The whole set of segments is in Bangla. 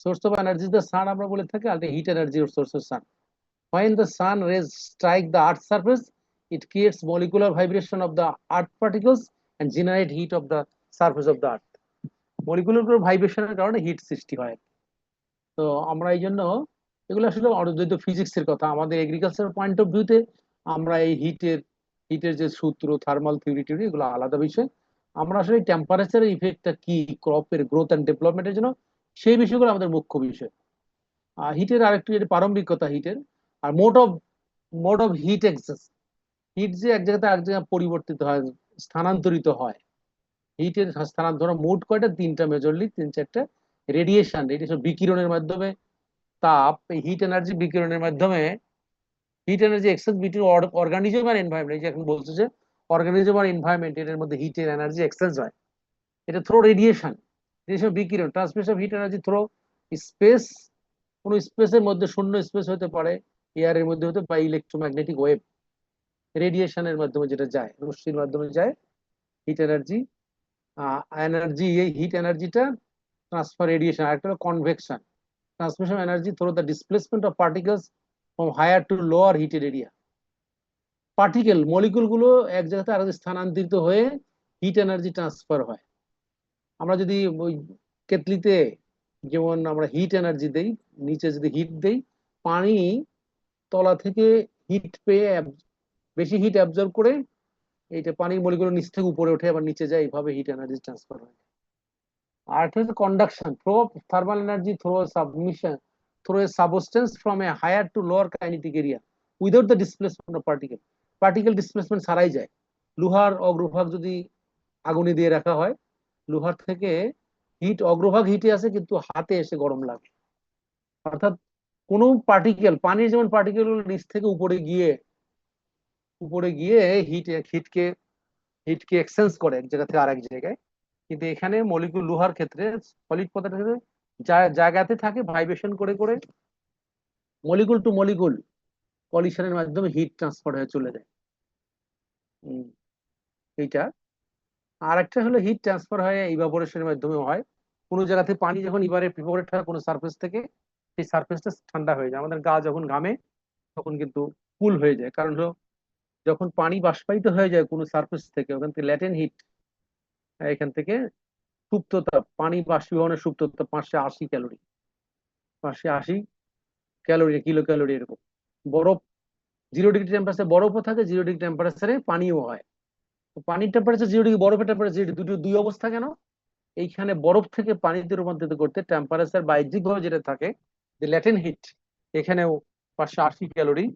Source of energy the sun আমরা বলে থাকি, আর heat energy source of sun. When the sun rays strike the earth's surface, it creates molecular vibration of the earth particles and generate heat of the surface of the earth. Molecular ভাইব্রেশনের কারণে হিট সৃষ্টি হয়। তো আমরা এই জন্য এগুলো আসলে অদ্বৈত ফিজিক্সের কথা, আমাদের এগ্রিকালচার পয়েন্ট অফ ভিউতে আমরা এই হিটের যে সূত্র, থার্মাল থিওরি এগুলো আলাদা বিষয়। আমরা আসলে টেম্পারেচারের ইফেক্টটা কি ক্রপের গ্রোথ অ্যান্ড ডেভেলপমেন্টের জন্য, সেই বিষয়গুলো আমাদের মুখ্য বিষয়। হিটের আরেকটু যেটা প্রারম্ভিকতা হিটের, আর mode of heat access, heat যে এক জায়গাতে আরেক জায়গায় পরিবর্তিত হয়, স্থানান্তরিত হয়। হিটের স্থানান্তর মোড কয়টা? তিনটা মেজরলি, তিন চারটা। রেডিয়েশন বিকিরণের মাধ্যমে তাপ, হিট এনার্জি বিকিরণের মাধ্যমে, heat energy exchange between organism আর এনভায়রনমেন্ট। এখন বলছে যে অর্গানিজম আর এনভায়রনমেন্ট এর মধ্যে হিটের এনার্জি এক্সচেঞ্জ হয়, এটা থ্রো রেডিয়েশন। রেডিয়েশন বিকিরণ, transmission of heat energy through space, কোন স্পেসের মধ্যে, শূন্য স্পেস হতে পারে, এয়ারের মধ্যে হতে পারে, ইলেকট্রোম্যাগনেটিক ওয়েভ রেডিয়েশনের মাধ্যমে যেটা যায়, রশ্মির মাধ্যমে যায় হিট এনার্জি। এই হিট এনার্জিটা ট্রান্সফার রেডিয়েশন। আরেকটা হলো convection, transmission energy through the displacement of particles from higher to lower heated area. Particle molecule গুলো এক জায়গাতে আরেক স্থানান্তরিত হয়ে হিট এনার্জি ট্রান্সফার হয়। আমরা যদি ওই কেতলিতে যেমন আমরা হিট এনার্জি দেই, নিচে যদি হিট দেই, পানি তলা থেকে হিট পেয়ে বেশি হিট অ্যাবজর্ব করে এইটা পানির মলিকুল নিচ থেকে উপরে উঠে আবার নিচে যায়, এইভাবে হিট এনার্জি ট্রান্সফার হয়। আর একটা হচ্ছে conduction, through thermal energy through submission through a substance from a higher to lower kinetic area without the displacement of particle. Particle displacement ছাড়াই যায়। লোহার অগ্রভাগ যদি আগুনে দিয়ে রাখা হয়, লোহার থেকে হিট, অগ্রভাগ হিটে আছে কিন্তু হাতে এসে গরম লাগে। অর্থাৎ কোন পার্টিকেল, পানির যেমন পার্টিকেল নিচ থেকে উপরে গিয়ে হিটকে হিটকে এক্সচেঞ্জ করে এক জায়গা থেকে আরেক জায়গায়, কিন্তু এখানে মলিকুল লোহার ক্ষেত্রে, সলিড পদার্থের ক্ষেত্রে জায়গাতে থাকে, ভাইব্রেশন করে করে মলিকুল টু মলিকুল কলিশনের মাধ্যমে হিট ট্রান্সফার হয়ে চলে যায়। এইটা। আর একটা হলো হিট ট্রান্সফার হয় ইভাপোরেশনের মাধ্যমে হয়। কোনো জায়গাতে পানি যখন ইভাপোরেট হয় কোনো সারফেস থেকে, সেই সারফেসটা ঠান্ডা হয়ে যায়। আমাদের গা যখন ঘামে তখন কিন্তু কুল হয়ে যায়, কারণ হলো যখন পানি বাষ্পায়িত হয়ে যায় কোনো সারফেস থেকে, ওখান থেকে ল্যাটেন্ট হিট, এখান থেকে সুপ্ত তাপ, পানি বাষ্পীভবনের সুপ্ত তাপ 580 ক্যালোরি, 580 ক্যালোরি, কিলো ক্যালোরি এরকম। বরফ 0 ডিগ্রি টেম্পারেচার বরফও থাকে, 0 ডিগ্রি টেম্পারেচারে পানিও হয়। পানির টেম্পারেচার 0 ডিগ্রি, বরফের টেম্পারেচার 0 ডিগ্রি, দুই অবস্থা কেন? এইখানে বরফ থেকে পানিতে রূপান্তরিত করতে টেম্পারেচার বাহ্যিক ভাবে যেটা থাকে, যে ল্যাটেন্ট হিট, এখানেও 580 ক্যালোরি।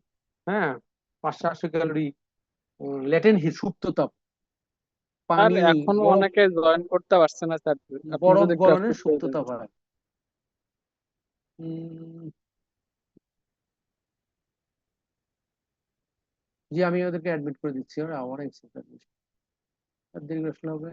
হ্যাঁ, 580 ক্যালোরি ল্যাটেন্ট হিট, সুপ্ত তাপ। আর পানি এখনো বরফ, অনেকে জয়েন করতে পারছে না স্যার, আপনি বরফ যদি একটু গলনের আপডেট করে সুপ্ত দেন। তাপ হয়। জি, আমি ওদেরকে অ্যাডমিট করে দিচ্ছি, ওরা আমার দেরি আসলে হবে।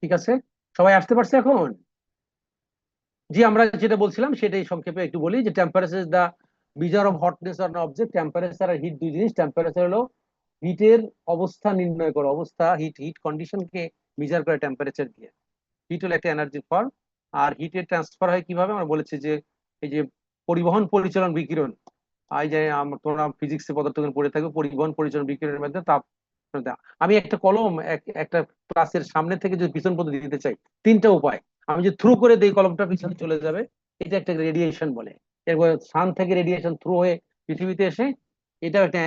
ঠিক আছে, সবাই আসতে পারছে এখন? জি, আমরা যেটা বলছিলাম সেটাই সংক্ষেপে একটু বলি, যে temperature the measure of hotness on object. Temperature আর হিট দুই জিনিস। টেম্পারেচার হলো হিটের অবস্থা নির্ণয় করো, অবস্থা, হিট হিট কন্ডিশনকে মেজার করে টেম্পারেচার দিয়ে। হিট হলো একটা এনার্জি ফর্ম। আর হিটের ট্রান্সফার হয় কিভাবে আমরা বলেছি, যে এই যে পরিবহন পরিচালন বিকিরণ, এই যে তোমরা ফিজিক্সে পদার্থ পড়ে থাকবে, পরিবহন পরিচালন বিকিরণের মাধ্যমে তাপ। আমি একটা কলম একটা ক্লাসের সামনে থেকে যদি পিছন পর্যন্ত দিতে চাই, তিনটা উপায়। আমি যে থ্রু করে দেই, কলমটা পিছনে চলে যাবে, এটা একটা রেডিয়েশন বলে। এরপর সান থেকে রেডিয়েশন থ্রু হয়ে পৃথিবীতে এসে, এটাও একটা,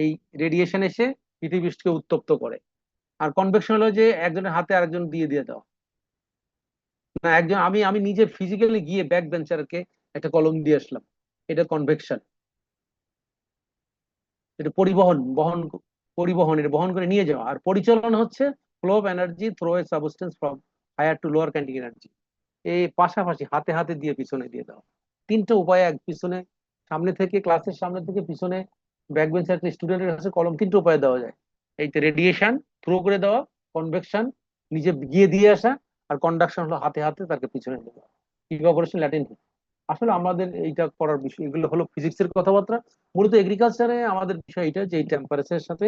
এই রেডিয়েশন এসে পৃথিবীকে উত্তপ্ত করে। আর কনভেকশন হলো যে একজনের হাতে আরেকজন দিয়ে দিয়ে দেওয়া। না, একজন, আমি আমি নিজে ফিজিক্যালি গিয়ে ব্যাক বেঞ্চারকে একটা কলম দিয়ে আসলাম, এটা কনভেকশন। এটা এটা বহন করে নিয়ে যাওয়া। আর পরিচালনা হচ্ছে flow of energy through a substance from higher to lower kinetic energy. এই পাশাপাশি হাতে হাতে দিয়ে পিছনে দিয়ে দেওয়া। তিনটা উপায়, এক পিছনে, সামনে থেকে, ক্লাসের সামনে থেকে পিছনে ব্যাক বেঞ্চার স্টুডেন্টের কাছে কলম, তিনটা উপায় দেওয়া যায়। এইতে রেডিয়েশন থ্রো করে দেওয়া, কনভেকশন নিজে গিয়ে দিয়ে আসা, আর কন্ডাকশন হলো হাতে হাতে তাকে পিছনে দেওয়া, ইভাপোরেশন ল্যাটেন্ট হিট। আসলে আমাদের এইটা করার বিষয়, এগুলো হলো ফিজিক্সের কথাবার্তা। মূলত এগ্রিকালচারে আমাদের বিষয় এটা যে এই টেম্পারেচারের সাথে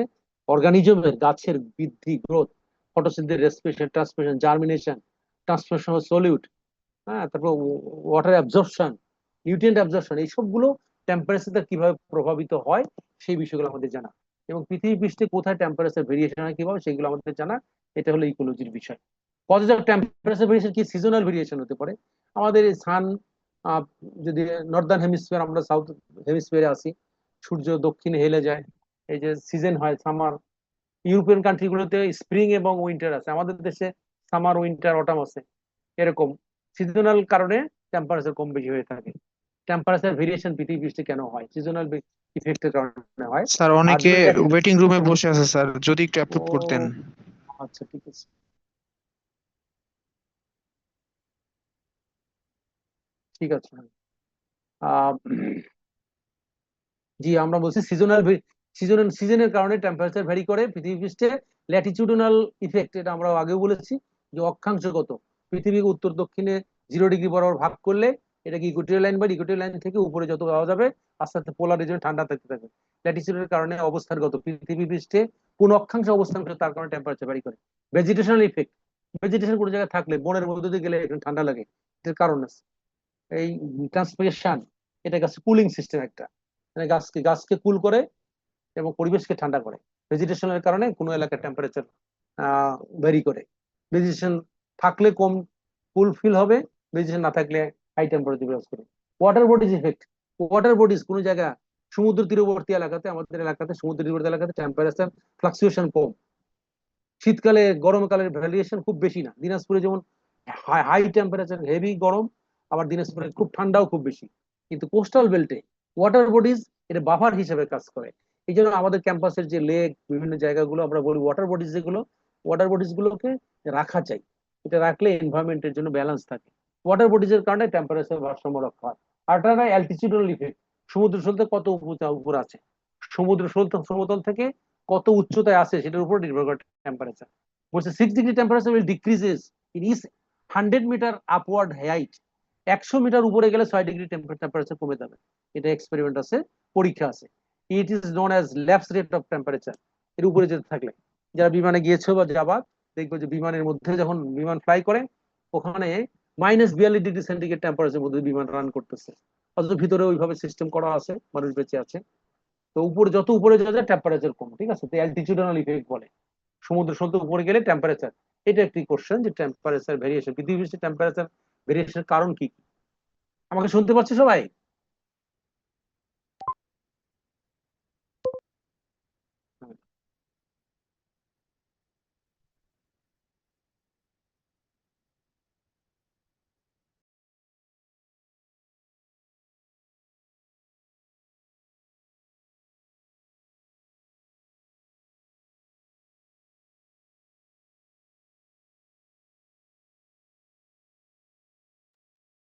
অর্গানিজমের, গাছের বৃদ্ধি, growth, photosynthesis, respiration, transpiration, germination, transferation of solute, হ্যাঁ, তারপর ওয়াটার অ্যাবজর্পশন, নিউট্রিয়েন্ট অ্যাবজর্পশন, এই সবগুলো টেম্পারেচার কিভাবে প্রভাবিত হয় সেই বিষয়গুলো আমাদের জানা। এবং পৃথিবী পৃষ্ঠে কোথায় টেম্পারেচার ভেরিয়েশন হয় কিভাবে সেগুলো আমাদের জানা। এটা হলো ইকোলজির বিষয়। কজেস অফ টেম্পারেচার ভেরিয়েশন কি? সিজনাল ভেরিয়েশন হতে পারে। আমাদের সান যদি নর্দার্ন হেমিস্ফিয়ার, আমরা সাউথ হেমিস্ফিয়ারে আসি, সূর্য দক্ষিণে হেলে যায়, এই যে সিজন হয় সামার। ইউরোপিয়ান কান্ট্রি গুলোতে স্প্রিং এবং উইন্টার আছে, আমাদের দেশে সামার, উইন্টার, অটাম আছে। এরকম সিজনাল কারণে টেম্পারেচার কম বেশি হয়ে থাকে। টেম্পারেচার ভেরিয়েশন পৃথিবী পৃষ্ঠে কেন হয়? সিজনাল ইফেক্টের কারণে হয়। স্যার আর অনেকে যদি ওয়েটিং রুমে বসে আছে স্যার, যদি একটু অ্যাপ্রুভ করতেন। ও আচ্ছা, ঠিক আছে। ঠিক আছে। আহ জি, আমরা বলছি সিজনের কারণে টেম্পারেচার ভ্যারি করে পৃথিবী পৃষ্ঠে। ল্যাটিচিউডনাল ইফেক্ট, এটা আমরা আগেও বলেছি যে অক্ষাংশগত, পৃথিবীকে উত্তর দক্ষিণে 0 ডিগ্রি বরাবর ভাগ করলে এটাকে ইকুয়েটরিয়াল লাইন বা ইকুয়েটরিয়াল লাইন থেকে উপরে যত যাওয়া যাবে আস্তে আস্তে পোলার রিজিয়ন ঠান্ডা থাকতে থাকবে। ল্যাটিচিউডের কারণে অবস্থানগত, পৃথিবী পৃষ্ঠে কোন অক্ষাংশে অবস্থান করে তার কারণে টেম্পারেচার ভ্যারি করে। ভেজিটেশনাল ইফেক্ট, ভেজিটেশন কোনো জায়গায় থাকলে বনের মধ্যে দিয়ে গেলে এখানে ঠান্ডা লাগে, এটার কারণ আছে। এই ট্রান্সপিরেশন, এটা গাছ কুলিং সিস্টেম একটা, মানে গাছকে গাছকে কুল করে এবং পরিবেশকে ঠান্ডা করে। ভেজিটেশনের কারণে কোনো এলাকার টেম্পারেচার ভ্যারি করে। ভেজিটেশন থাকলে কম কুল ফিল হবে, ভেজিটেশন না থাকলে হাই টেম্পারেচার বিরাজ করে। Water bodies effect, water bodies কোনো জায়গা সমুদ্র তীরবর্তী এলাকাতে, আমাদের এলাকাতে সমুদ্র তীরবর্তী এলাকাতে টেম্পারেচার ফ্লাকচুয়েশন কম। শীতকালে গরমকালের ভ্যারিয়েশন খুব বেশি না। দিনাজপুরে যেমন হাই টেম্পারেচার, হেভি গরম, আবার দিনাজপুরে খুব ঠান্ডাও খুব বেশি। কিন্তু কোস্টাল বেল্টে ওয়াটার বডিজ এটা বাফার হিসেবে কাজ করে। এই জন্য আমাদের ক্যাম্পাসের যে লেক, বিভিন্ন জায়গাগুলো আমরা বলি ওয়াটার বডিজ, যেগুলো ওয়াটার বডিজ গুলোকে রাখা চাই। এটা রাখলে এনভায়রনমেন্টের জন্য ব্যালেন্স থাকে। ওয়াটার বডিজের কারণে টেম্পারেচার ভারসাম্য রক্ষা হয়। আর একটা অ্যালটিচিউডাল ইফেক্ট, সমুদ্র সৈকত কত উপর আছে, সমুদ্র সমতল থেকে কত উচ্চতায় আছে সেটার উপর নির্ভর করে টেম্পারেচার। বলছে 6 degree temperature will decreases in is 100 metre upward height. 100 metre উপরে গেলে 6 ডিগ্রি টেম্পারেচার কমে যাবে। এটা এক্সপেরিমেন্ট আছে, পরীক্ষা আছে। It is known as lapse rate of temperature. এর উপরে যেতে থাকলে, যারা বিমানে গিয়েছো বা যাবা, দেখবে যে বিমানের মধ্যে যখন বিমান ফ্লাই করে ওখানে -42 ডিগ্রি সেন্টিগ্রেড টেম্পারেচার মধ্যে বিমান রান করতেছে, অথচ ভিতরে ওইভাবে সিস্টেম করা আছে, মানুষ বেঁচে আছে। তো উপরে যত উপরে যাওয়া যায় টেম্পারেচার কম, ঠিক আছে? তো অ্যালটিটিউডনাল ইফেক্ট বলে। সমুদ্র সৈকত উপরে গেলে টেম্পারেচার, এটা একটি কোশ্চেন যে টেম্পারেচার ভেরিয়েশন, পৃথিবী পৃষ্ঠে টেম্পারেচার ভেরিয়েশনের কারণ কি কি? আমাকে শুনতে পাচ্ছে সবাই?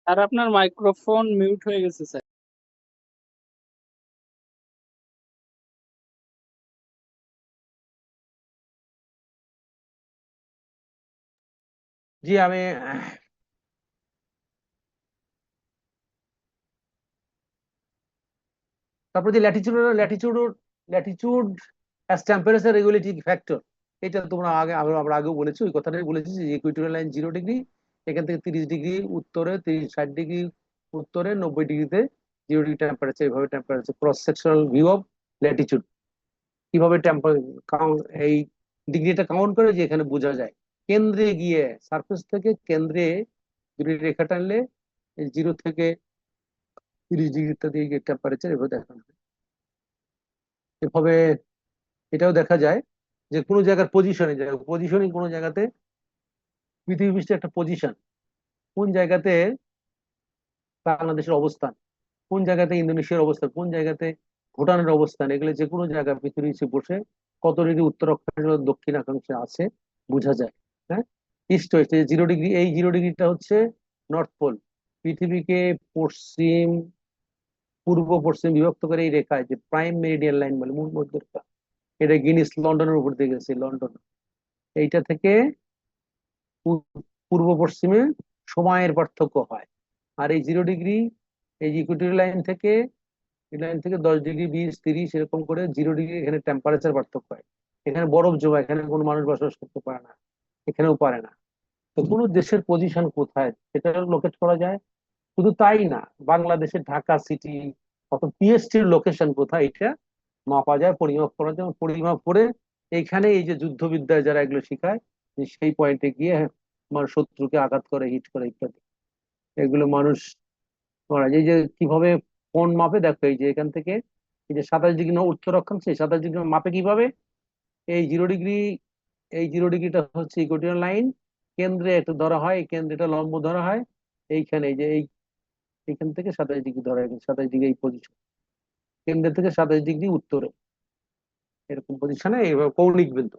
আর আপনার মাইক্রোফোন মিউট হয়ে গেছে স্যার। জি, আমি তারপর যে latitude as temperature regulating factor, এটা তোমরা আগে আমরা আগেও বলেছি, ওই কথাটাই বলেছি যে ইকুয়েটোরিয়াল লাইন 0 ডিগ্রি, এখান থেকে 30 ডিগ্রি উত্তরে, 60 ডিগ্রি উত্তরে, 90 ডিগ্রিতে 0 ডিগ্রি টেম্পারেচার। এইভাবে temperature cross sectional view of latitude, কিভাবে এই ডিগ্রিটা কাউন্ট করে যে এখানে বোঝা যায়। কেন্দ্রে গিয়ে সারফেস থেকে কেন্দ্রে যদি রেখা টানলে 0 থেকে 30 ডিগ্রিতে দিয়ে টেম্পারেচার এভাবে দেখানো হয়। এভাবে এটাও দেখা যায় যে কোনো জায়গার পজিশনিং কোনো জায়গাতে, পৃথিবী পৃষ্ঠে একটা পজিশন, কোন জায়গাতে বাংলাদেশের অবস্থান, কোন জায়গাতে ইন্দোনেশিয়ার অবস্থান, কোন জায়গাতে ভুটানের অবস্থান, এগুলো যে কোনো জায়গা পৃথিবী বসে কত ডিগ্রি উত্তর অক্ষাংশ দক্ষিণ অক্ষাংশে আছে বোঝা যায়। হ্যাঁ, ইস্ট ওয়েস্ট, 0 ডিগ্রি, এই 0 ডিগ্রিটা হচ্ছে নর্থ পোল। পৃথিবীকে পশ্চিম পূর্ব পশ্চিম বিভক্ত করে এই রেখায় যে প্রাইম মেরিডিয়ান লাইন বলে, মূল মধ্যরেখা, এটা গিনিস লন্ডনের উপর দিয়ে গেছে, লন্ডন। এইটা থেকে পূর্ব পশ্চিমে সময়ের পার্থক্য হয়। আর এই 0 ডিগ্রি, এই ইকুয়েটর লাইন থেকে, এই লাইন থেকে 10 ডিগ্রি, 20, 30 এরকম করে 0 ডিগ্রি এখানে টেম্পারেচার পার্থক্য হয়। এখানে বরফ জমা, এখানে কোনো মানুষ বসবাস করতে পারে না, এখানেও পারে না। তো কোনো দেশের পজিশন কোথায় সেটা লোকেট করা যায়। শুধু তাই না, বাংলাদেশের ঢাকা সিটি অথবা পিএসটির লোকেশন কোথায় এটা মাপা যায়, পরিমাপ করা যায়। পরিমাপ করে এইখানে এই যে যুদ্ধবিদ্যায় যারা এগুলো শিখায়, যে সেই পয়েন্টে গিয়ে আমার শত্রুকে আঘাত করে, হিট করে ইত্যাদি, এগুলো মানুষ করা যায়। এই যে কিভাবে কোন মাপে, দেখো এই যে এখান থেকে এই যে 27 ডিগ্রি উত্তর অক্ষাংশ, এই 27 ডিগ্রি মাপে কিভাবে, এই 0 ডিগ্রি, এই 0 ডিগ্রিটা হচ্ছে ইকুয়েটরিয়াল লাইন, কেন্দ্রে এটা ধরা হয়, এই কেন্দ্রে এটা লম্ব ধরা হয়। এইখানে এই যে এইখান থেকে 27 ডিগ্রি ধরা হয়, 27 ডিগ্রি এই পজিশন, কেন্দ্র থেকে 27 ডিগ্রি উত্তরে, এরকম পজিশনে এইভাবে কৌণিক বিন্দু।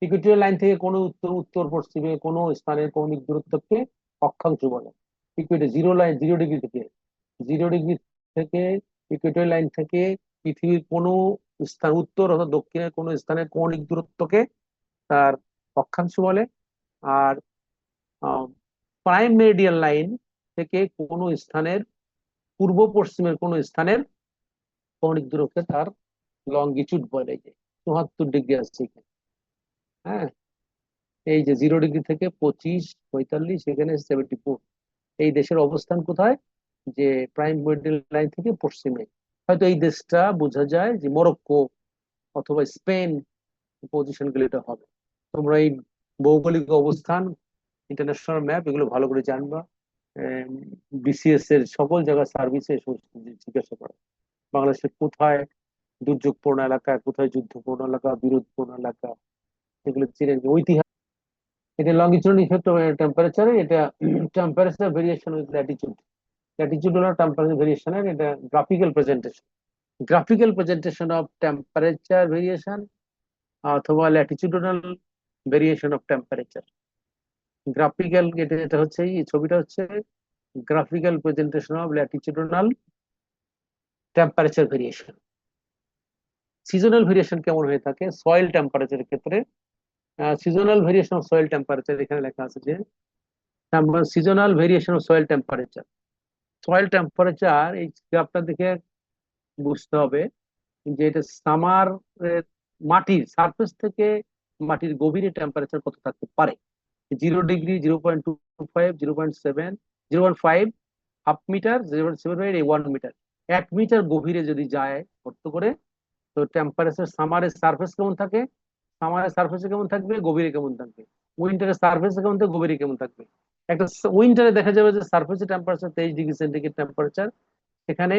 ইকুয়েটরিয়াল লাইন থেকে কোনো উত্তর উত্তর পশ্চিমে কোনো স্থানের কৌণিক দূরত্বকে অক্ষাংশ বলে। ইকুয়েটর 0 ডিগ্রি থেকে, 0 ডিগ্রি থেকে ইকুয়েটরিয়াল লাইন থেকে পৃথিবীর কোনো স্থান, উত্তর অথবা দক্ষিণের কোনো স্থানের কৌণিক দূরত্বকে তার অক্ষাংশ বলে। আর প্রাইম মেরিডিয়ান লাইন থেকে কোনো স্থানের পূর্ব পশ্চিমের কোনো স্থানের কৌণিক দূরত্বকে তার লঙ্গিটিউড বলে। যে 74 ডিগ্রি আছে এখানে, হ্যাঁ। এই যে 0 ডিগ্রি থেকে 25, 45, এখানে 74, এই দেশের অবস্থান কোথায়, যে প্রাইম মেরিডিয়ান লাইন থেকে পশ্চিমে। হয়তো এই দেশটা বোঝা যায় যে মরক্কো অথবা স্পেন, পজিশন গুলো এটা হবে। তোমরা এই ভৌগোলিক অবস্থান, ইন্টারন্যাশনাল ম্যাপ, এগুলো ভালো করে জানবা। বিসিএস এর সকল জায়গায় সার্ভিসে জিজ্ঞাসা করে বাংলাদেশের কোথায় দুর্যোগপূর্ণ এলাকা, কোথায় যুদ্ধপূর্ণ এলাকা, বিরোধপূর্ণ এলাকা, এগুলো চিনে নিবে। ঐতিহাসিক, এটা লঙ্গিটিউড ইফেক্ট টেম্পারেচারে, এটা temperature variation with latitude. Latitude হলো টেম্পারেচার ভেরিয়েশনের এটা graphical presentation. Graphical presentation of temperature variation অথবা latitudinal variation of temperature. Graphical, এটা হচ্ছে, এই ছবিটা হচ্ছে graphical presentation of latitudinal temperature variation. Seasonal variation কেমন হয়ে থাকে সয়েল টেম্পারেচারের ক্ষেত্রে? Seasonal variation of soil temperature, এখানে লেখা আছে যে seasonal variation of soil temperature. Soil temperature এই গ্রাফটা দেখে বুঝতে হবে যে এটা সামার, মাটির সারফেস থেকে মাটির গভীরে টেম্পারেচার কত থাকতে পারে। 0 degree, 0.25, 0.7, 0.5, half metre, 0.7, 1 metre, 1 metre গভীরে যদি যায় গর্ত করে, তো টেম্পারেচার সামারের সারফেস কেমন থাকে, সামারের সারফেসে কেমন থাকবে, গভীরে কেমন থাকবে, উইন্টারের সারফেসে কেমন থাকবে, গভীরে কেমন থাকবে। একটা উইন্টারে দেখা যাবে যে সারফেসে টেম্পারেচার 23 ডিগ্রি সেন্টিগ্রেড টেম্পারেচার, সেখানে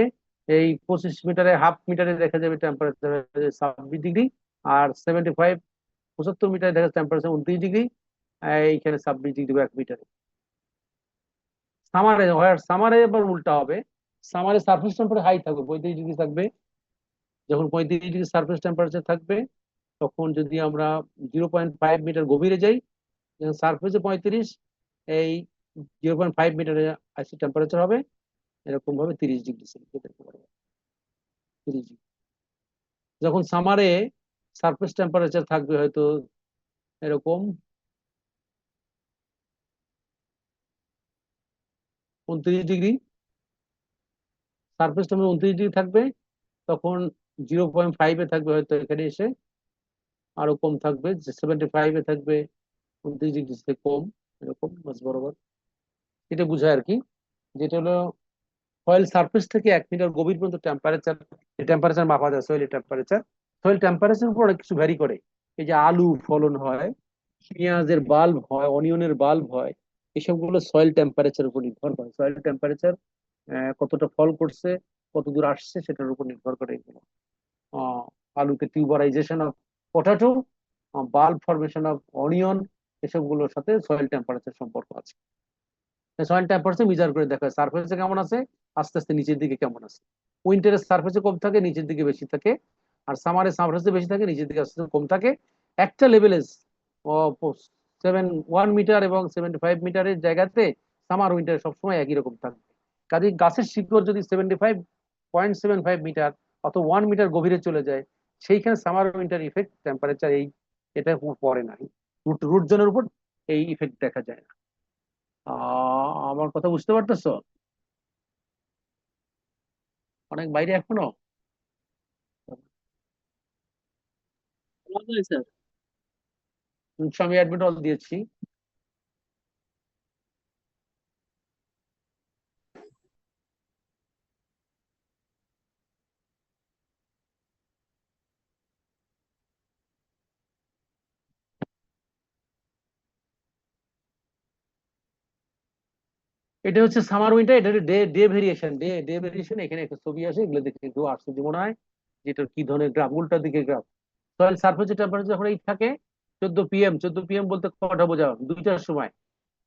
এই 25 মিটারে, হাফ মিটারে দেখা যাবে টেম্পারেচার 26 ডিগ্রি, আর 75 মিটারে দেখা যাচ্ছে টেম্পারেচার 29 ডিগ্রি, এইখানে 26 ডিগ্রি 1 মিটারে। সামারে হয়, সামারে এবার উল্টা হবে, সামারে সারফেস টেম্পারেচার হাই থাকবে, 35 ডিগ্রি থাকবে। যখন 35 ডিগ্রি সারফেস টেম্পারেচার থাকবে, তখন যদি আমরা 0.5 মিটার গভীরে যাই, সারফেসে 35, এই 0.5 মিটারে আসে টেম্পারেচার হবে এরকম ভাবে 30 ডিগ্রি সেন্টিগ্রেড। 30 ডিগ্রি। যখন সামারে সারফেস টেম্পারেচার থাকবে হয়তো এরকম 29 ডিগ্রি, সারফেস টেম্পারেচার 29 ডিগ্রি থাকবে, তখন 0.5-এ থাকবে হয়তো এখানে এসে, আরো কম থাকবে, 75-এ থাকবে, 29 ডিগ্রি থেকে কম, এরকম মাঝ বরাবর। এটা বোঝায় আর কি, যেটা হলো সয়েল সারফেস থেকে 1 মিটার গভীর পর্যন্ত টেম্পারেচার, টেম্পারেচার মাপা যায় সয়েল টেম্পারেচার। সয়েল টেম্পারেচার উপর অনেক কিছু ভ্যারি করে। এই যে আলু ফলন হয়, পেঁয়াজের বাল্ব হয়, অনিয়নের বাল্ব হয়, এসব গুলো সয়েল টেম্পারেচার উপর নির্ভর করে। সয়েল টেম্পারেচার কতটা ফল করছে, কত দূর আসছে, সেটার উপর নির্ভর করে এগুলো। আলুতে tuberization of potato, bulb formation of onion, এসব গুলোর সাথে সয়েল টেম্পারেচার সম্পর্ক আছে। সয়েল টেম্পারেচার মেজার করে দেখা হয় সারফেসে কেমন আছে, আস্তে আস্তে নিচের দিকে কেমন আছে। উইন্টারের সারফেসে কম থাকে, নিচের দিকে বেশি থাকে, আর সামারে সারফেসে বেশি থাকে, নিচের দিকে আস্তে আস্তে কম থাকে। একটা লেভেলে 1 মিটার এবং 75 মিটারের জায়গাতে সামার উইন্টার সবসময় একই রকম থাকবে। কাজে গাছের শিকড় যদি 75.75 মিটার অত 1 মিটার গভীরে চলে যায়, সেইখানে সামার উইন্টার ইফেক্ট টেম্পারেচার এটা পড়ে না, রুট জোনের উপর এই ইফেক্ট দেখা যায় না। আমার কথা বুঝতে পারতেছো? অনেক বাইরে এখনো। স্যার। আমি অ্যাডমিট অল দিয়েছি। এটা হচ্ছে সামার উইন্টার, এটা day day variation, day variation. এখানে একটা ছবি আছে, এগুলো দেখে একটু আশ্চর্য মনে হয় যেটা কি ধরনের গ্রাফ, উল্টা দিকে গ্রাফ। সয়েল সারফেস টেম্পারেচার যখন এই থাকে 14 PM, 14 PM বলতে কটা বোঝা, 2টার সময়।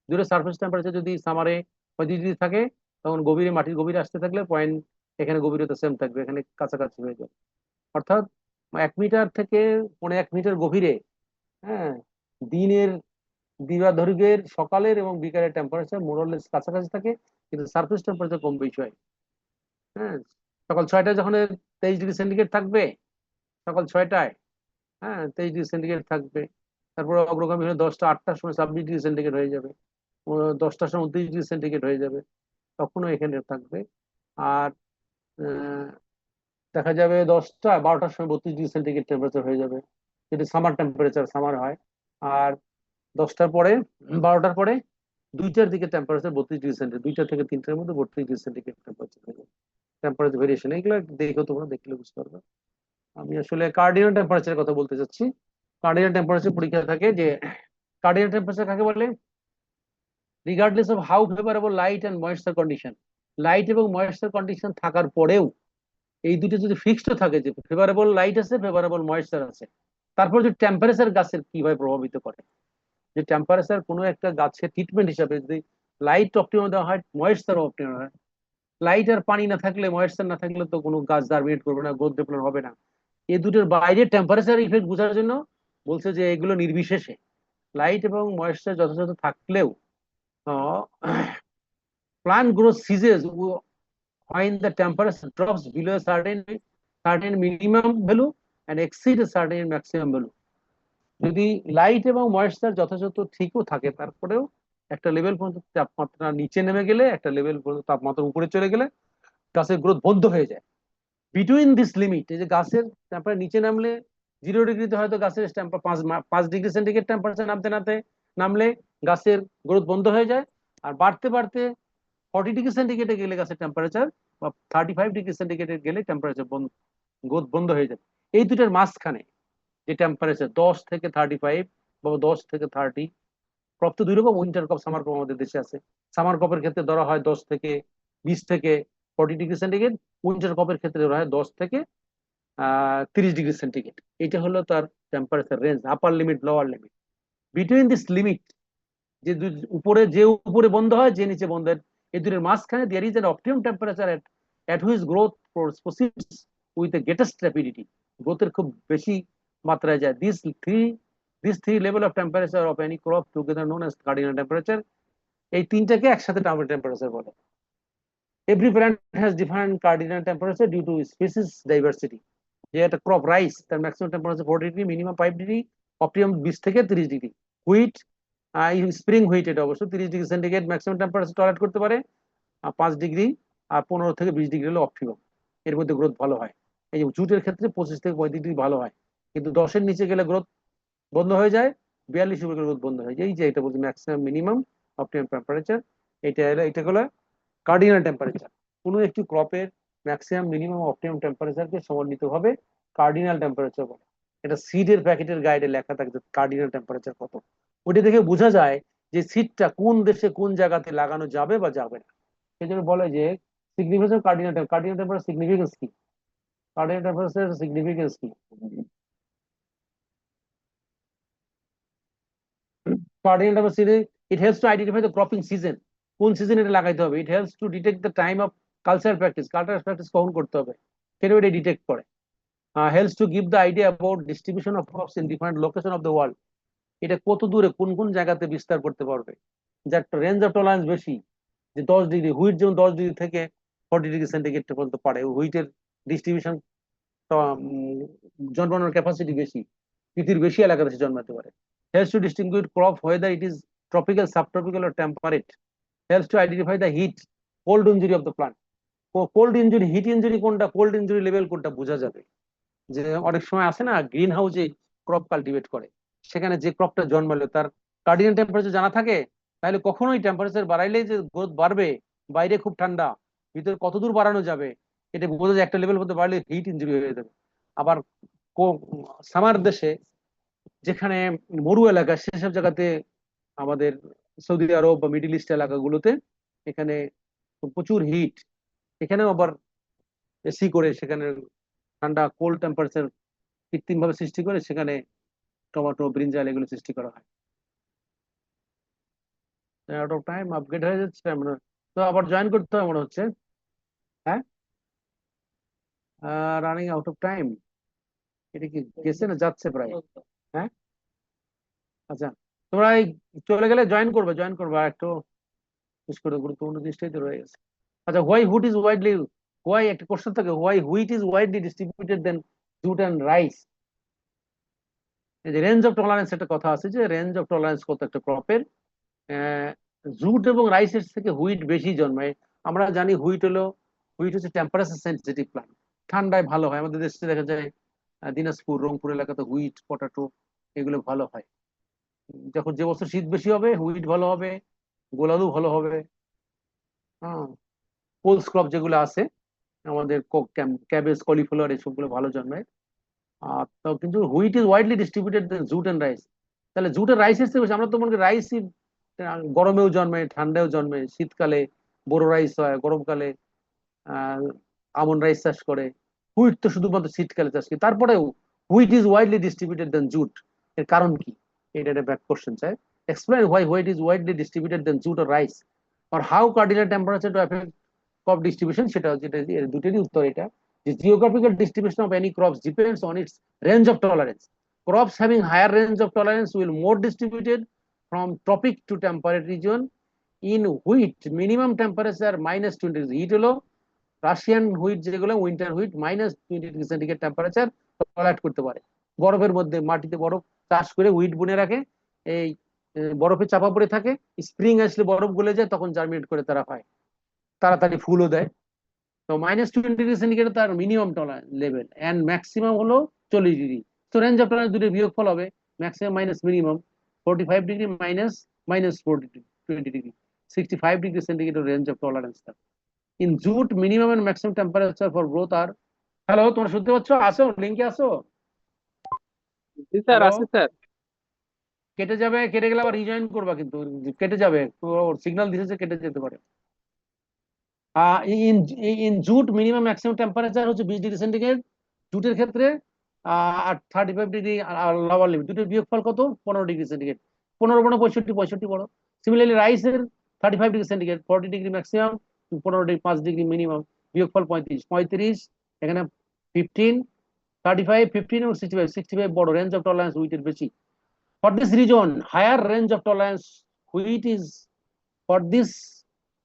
দুটো সারফেস টেম্পারেচার যদি সামারে 35 ডিগ্রি থাকে, তখন গভীরে, মাটির গভীরে আসতে থাকলে পয়েন্ট এখানে গভীরতা সেম থাকবে, এখানে কাছাকাছি হয়ে যাবে। অর্থাৎ 1 মিটার থেকে 1.5 মিটার গভীরে, হ্যাঁ, দিনের দিবাদৈর্ঘ্যের সকালের এবং বিকালের টেম্পারেচার মোরলেস কাছাকাছি থাকে, কিন্তু সারফেস টেম্পারেচার কম বেশি হয়। হ্যাঁ, সকাল 6টায় যখন 23 ডিগ্রি সেন্টিগ্রেড থাকবে, সকাল 6টায়, হ্যাঁ, 23 ডিগ্রি সেন্টিগ্রেড থাকবে। তারপরে অগ্রগামী হয়ে 8টার সময় 26 ডিগ্রি সেন্টিগ্রেড হয়ে যাবে, 10টার সময় 29 ডিগ্রি সেন্টিগ্রেড হয়ে যাবে, তখনও এখানে থাকবে। আর আহ, দেখা যাবে 12টার সময় 32 ডিগ্রি সেন্টিগ্রেড টেম্পারেচার হয়ে যাবে, যদি সামার টেম্পারেচার সামার হয়। আর 10টার পরে, 12টার পরে 2টার দিকে টেম্পারেচার 32 ডিগ্রি সেন্টিগ্রেড, 2টা থেকে 3টার মধ্যে 32 ডিগ্রি সেন্টিগ্রেড টেম্পারেচার হয়ে যাবে। টেম্পারেচার ভেরিয়েশন এগুলো দেখো, তোমরা দেখলে বুঝতে পারবে। আমি আসলে কার্ডিনাল টেম্পারেচারের কথা বলতে চাচ্ছি। কার্ডিনাল টেম্পারেচার পরীক্ষা থাকে যে, কার্ডিনাল টেম্পারেচার কাকে বলে? Regardless of how favourable light and moisture condition, light এবং ময়েশ্চার কন্ডিশন থাকার পরেও এই দুটো যদি ফিক্সড থাকে, যে ফেভারেবল লাইট আছে, ফেভারেবল ময়েশ্চার আছে, তারপর যে টেম্পারেচার গাছের কিভাবে প্রভাবিত করে, যে টেম্পারেচার কোনো একটা গাছের ট্রিটমেন্ট হিসাবে যদি লাইট অপটিমাম দেওয়া হয়, ময়েশ্চার অপটিমাম হয়। লাইট আর পানি না থাকলে, ময়েশ্চার না থাকলে তো কোনো গাছ জার্মিনেট করবে না, গ্রোথ ডেভেলপ হবে না। এই দুটোর বাইরে টেম্পারেচার ইফেক্ট বোঝার জন্য বলছে যে এগুলো নির্বিশেষে লাইট এবং ময়েশ্চার যথাযথ থাকলেও plant growth ceases when the temperature drops below a certain minimum value and exceed a certain maximum value. যদি লাইট এবং ময়েশ্চার যথাযথ ঠিকও থাকে, তারপরেও একটা লেভেল পর্যন্ত তাপমাত্রা নিচে নেমে গেলে, একটা লেভেল পর্যন্ত তাপমাত্রা উপরে চলে গেলে গাছের গ্রোথ বন্ধ হয়ে যায়। বিটুইন দিস লিমিট, এই যে গাছের টেম্পারেচার নিচে নামলে 0 ডিগ্রিতে হয়তো গাছের 5 ডিগ্রি সেন্টিগ্রেড টেম্পারেচার নামলে গাছের গ্রোথ বন্ধ হয়ে যায়। আর বাড়তে বাড়তে 40 ডিগ্রি সেন্টিগ্রেডে গেলে গাছের টেম্পারেচার, বা 35 ডিগ্রি সেন্টিগ্রেডে গেলে টেম্পারেচার গ্রোথ বন্ধ হয়ে যাবে। এই দুটার মাঝখানে যে টেম্পারেচার 10 থেকে 35 বা 10 থেকে 30, ক্রপ তো দুই রকম, উইন্টার ক্রপ সামার ক্রপ আমাদের দেশে আছে। সামার ক্রপের ক্ষেত্রে ধরা হয় 10 থেকে 20 থেকে 40 ডিগ্রি সেন্টিগ্রেড, উইন্টার ক্রপের ক্ষেত্রে ধরা হয় 10 থেকে 30 ডিগ্রি সেন্টিগ্রেড। এটা হলো তার temperature range, upper limit, lower limit. Between this limit, যে উপরে বন্ধ হয়, যে নিচে বন্ধ হয়, এই দুটোর মাঝখানে there is an optimum temperature at which growth proceeds with the greatest rapidity, গ্রোথের খুব বেশি মাত্রায় যায়। These three level of temperature of any crop together known as cardinal temperature, এই তিনটাকে একসাথে টেম্পারেচার বলে। Every plant has different cardinal temperature due to species diversity. যে একটা ক্রপ রাইস, তার maximum temperature 40 degree, minimum 5 degree, optimum 20 থেকে 30 ডিগ্রি। হুইট, স্প্রিং হুইট, এটা অবশ্য 30 degree centigrade maximum temperature tolerate করতে পারে, 5 ডিগ্রি, আর 15 থেকে 20 ডিগ্রি হলো অপটিমাম, এর মধ্যে গ্রোথ ভালো হয়। এই যে জুটের ক্ষেত্রে 25 থেকে 35 ডিগ্রি ভালো হয়, কিন্তু 10-এর নিচে গেলে গ্রোথ বন্ধ হয়ে যায়, 42 উপরে গ্রোথ বন্ধ হয়ে যায়। এই যে এটা বলছি ম্যাক্সিমাম মিনিমাম অপটিমাম টেম্পারেচার, এটা হলো কার্ডিনাল টেম্পারেচার। কোনো একটি ক্রপের ম্যাক্সিমাম মিনিমাম অপটিমাম টেম্পারেচারকে সমন্বিতভাবে কার্ডিনাল টেম্পারেচার বলে। এটা সিডের প্যাকেটের গাইডে লেখা থাকে কার্ডিনাল টেম্পারেচার কত। ওটা দেখে বোঝা যায় যে সিডটা কোন দেশে কোন জায়গাতে লাগানো যাবে বা যাবে না। সেই জন্য বলে যে সিগনিফিকেন্স কার্ডিনাল টেম্পারেচার সিগনিফিকেন্স কি, কার্ডিনাল টেম্পারেচার সিগনিফিকেন্স কি। Cardinal temperature, it helps to identify the cropping season, কোন সিজন এটা লাগাইতে হবে। It helps to detect the time of cultural practice কখন করতে হবে, সেটা এটা ডিটেক্ট করে। Helps to give the idea about distribution of crops in different location of the world, এটা কত দূরে কোন কোন জায়গাতে বিস্তার করতে পারবে, যার রেঞ্জ অফ টলারেন্স বেশি। যে 10 ডিগ্রি, হুইট যেমন 10 ডিগ্রি থেকে 40 ডিগ্রি সেন্টিগ্রেড পর্যন্ত পারে, হুইটের ডিস্ট্রিবিউশন জন্মানোর ক্যাপাসিটি বেশি, পৃথিবীর বেশি এলাকাতে সে জন্মাতে পারে। Helps to distinguished crop whether it is tropical, subtropical or temperate. Helps to identify the heat, cold injury of the plant. Cold injury, heat injury কোনটা, কোল্ড ইনজুরি লেভেল কোনটা বোঝা যাবে। যে অনেক সময় আছে না গ্রিন হাউসে ক্রপ কাল্টিভেট করে, সেখানে যে ক্রপটা জন্মালো তার কার্ডিনাল টেম্পারেচার জানা থাকে, তাহলে কখনোই টেম্পারেচার বাড়াইলে যে গ্রোথ বাড়বে, বাইরে খুব ঠান্ডা, ভিতরে কত দূর বাড়ানো যাবে এটা বোঝা যায়। একটা লেভেল মধ্যে বাড়লে হিট ইনজুরি হয়ে যাবে। আবার সামার দেশে যেখানে মরু এলাকা, সেসব জায়গাতে আমাদের সৌদি আরব বা মিডিল ইস্ট এলাকাগুলোতে এখানে প্রচুর হিট, এখানেও আবার এসি করে সেখানে ঠান্ডা কোল্ড টেম্পারেচার কৃত্রিম ভাবে সৃষ্টি করে সেখানে টমেটো, ব্রিঞ্জাল এগুলো সৃষ্টি করা হয়। আউট অফ টাইম, আপগ্রেড হয়ে যাচ্ছে আমরা তো, আবার জয়েন করতে হবে মনে হচ্ছে। হ্যাঁ, রানিং আউট অফ টাইম, এটা কি গেছে না যাচ্ছে প্রায়? হ্যাঁ, আচ্ছা, তোমরা এই চলে গেলে জয়েন করবে, আর একটু বিশেষ করে গুরুত্বপূর্ণ জিনিসটাই তো রয়ে গেছে। আচ্ছা, why wheat is widely, why একটা কোশ্চেন থাকে, why wheat is widely distributed than jute and rice. এই যে রেঞ্জ অফ টলারেন্স একটা কথা আছে, যে রেঞ্জ অফ টলারেন্স কত একটা ক্রপের, জুট এবং রাইসের থেকে হুইট বেশি জন্মায়। আমরা জানি হুইট হচ্ছে টেম্পারেচার সেন্সিটিভ প্লান্ট, ঠান্ডায় ভালো হয়। আমাদের দেশে দেখা যায় দিনাজপুর, রংপুর এলাকাতে হুইট, পটাটো এগুলো ভালো হয়। যখন যে বছর শীত বেশি হবে হুইট ভালো হবে, গোলালু ভালো হবে। হ্যাঁ, পোলস ক্রপ যেগুলো আছে আমাদের, ক্যাবেজ, কলিফ্লাওয়ার এসবগুলো ভালো জন্মায়। তো কিন্তু wheat is widely distributed jute and rice. তাহলে জুট আর রাইসের চেয়ে বেশি, আমরা তো মনে করি রাইসই গরমেও জন্মে, ঠান্ডাও জন্মে, শীতকালে বোরো রাইস হয়, গরমকালে আমন রাইস চাষ করে। হুইট তো শুধুমাত্র শীতকালে চাষ করে। তারপরেও wheat is widely distributed than jute, এর কারণ কি? এটা একটা ব্যাক কোশ্চেন চাই। Explain why wheat is widely distributed than jute আর রাইস, আর how cardinal temperature to effect crop distribution. সেটা দুটোরই উত্তর এটা, যে geographical distribution of any crops depends on its range of tolerance. Crops having higher range of tolerance will more distributed from tropic to temperate region. In wheat, minimum temperature -20 degrees. Hit হলো রাশিয়ান হুইট, যেগুলো winter wheat, -20 degree centigrade temperature tolerate করতে পারে। বরফের মধ্যে, মাটিতে বরফ চাষ করে হুইট বুনে রাখে, এই বরফে চাপা পড়ে থাকে, স্প্রিং আসলে বরফ গলে যায়, তখন জার্মিনেট করে তারা হয়, তাড়াতাড়ি ফুলও দেয়। তো -20 ডিগ্রি সেন্টিগ্রেড তার minimum tolerance level, and maximum হলো 40 ডিগ্রি। তো রেঞ্জ অফ টলারেন্স দুটো বিয়োগফল হবে, maximum minus minimum. 45 degree minus -20 degree, 65 degree centigrade range of tolerance. In jute, minimum and maximum temperature for growth আর, হ্যালো, তোমরা শুনতে পাচ্ছ? আসো, লিঙ্কে আসো। জি স্যার, হ্যালো, আছে স্যার। কেটে যাবে, কেটে গেলে আবার রিজয়েন করবা, কিন্তু কেটে যাবে, সিগন্যাল দিতেছে কেটে যেতে পারে। In jute minimum maximum temperature হচ্ছে 20 ডিগ্রি সেন্টিগ্রেড জুটের ক্ষেত্রে, আর 35 ডিগ্রি লোয়ার লিমিট। দুটোর বিয়োগফল কত? 15 ডিগ্রি সেন্টিগ্রেড। 15 15 65, 65 বড়। সিমিলারলি রাইসের 35 degree centigrade, 40 degree maximum, 15 degree, 5 degree minimum, বিয়োগফল 35। 35 এখানে 15, 35, 15 এবং 65। 65 বড়, রেঞ্জ অফ টলারেন্স হুইটের বেশি। For this reason higher range of tolerance wheat is, for this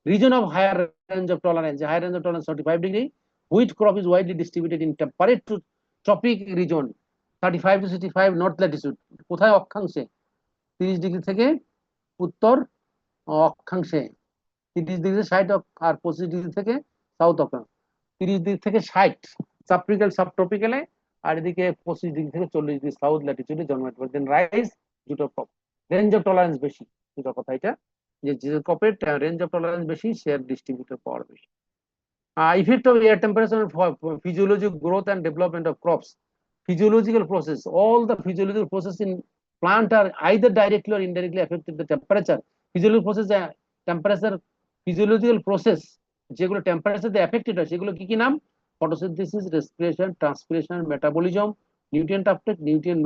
region of higher range of tolerance, higher range of tolerance 35 degree, wheat crop is widely distributed in temperate to tropic region, 35 to 65 north latitude। কোথায়? অক্ষাংশে, 30 ডিগ্রি থেকে উত্তর অক্ষাংশে, 30 ডিগ্রি 60, আর 25 ডিগ্রি থেকে সাউথ অক্ষাংশ। 30 ডিগ্রি থেকে 60 সাবট্রপিক্যাল, সাবট্রপিক্যালে, আর এদিকে 25 ডিগ্রি থেকে 40 ডিগ্রি সাউথ ল্যাটিটিউডে জন্মাতে পারে। দেন রাইস, দুটো ক্রপ রেঞ্জ অফ টলারেন্স বেশি, দুটো কথা এটা, যে যে ক্রপের রেঞ্জ অফ টলারেন্স বেশি সে ডিস্ট্রিবিউটর পাওয়ার বেশি। Effect of air temperature on physiological growth and development of crops. Physiological process, all the physiological process in plant are either directly or indirectly affected the temperature. Physiological process, temperature, physiological process যেগুলো টেম্পারেচার দিয়ে এফেক্টেড হয় সেগুলো কি কি নাম? Photosynthesis, respiration, transpiration, metabolism, nutrient uptake, nutrient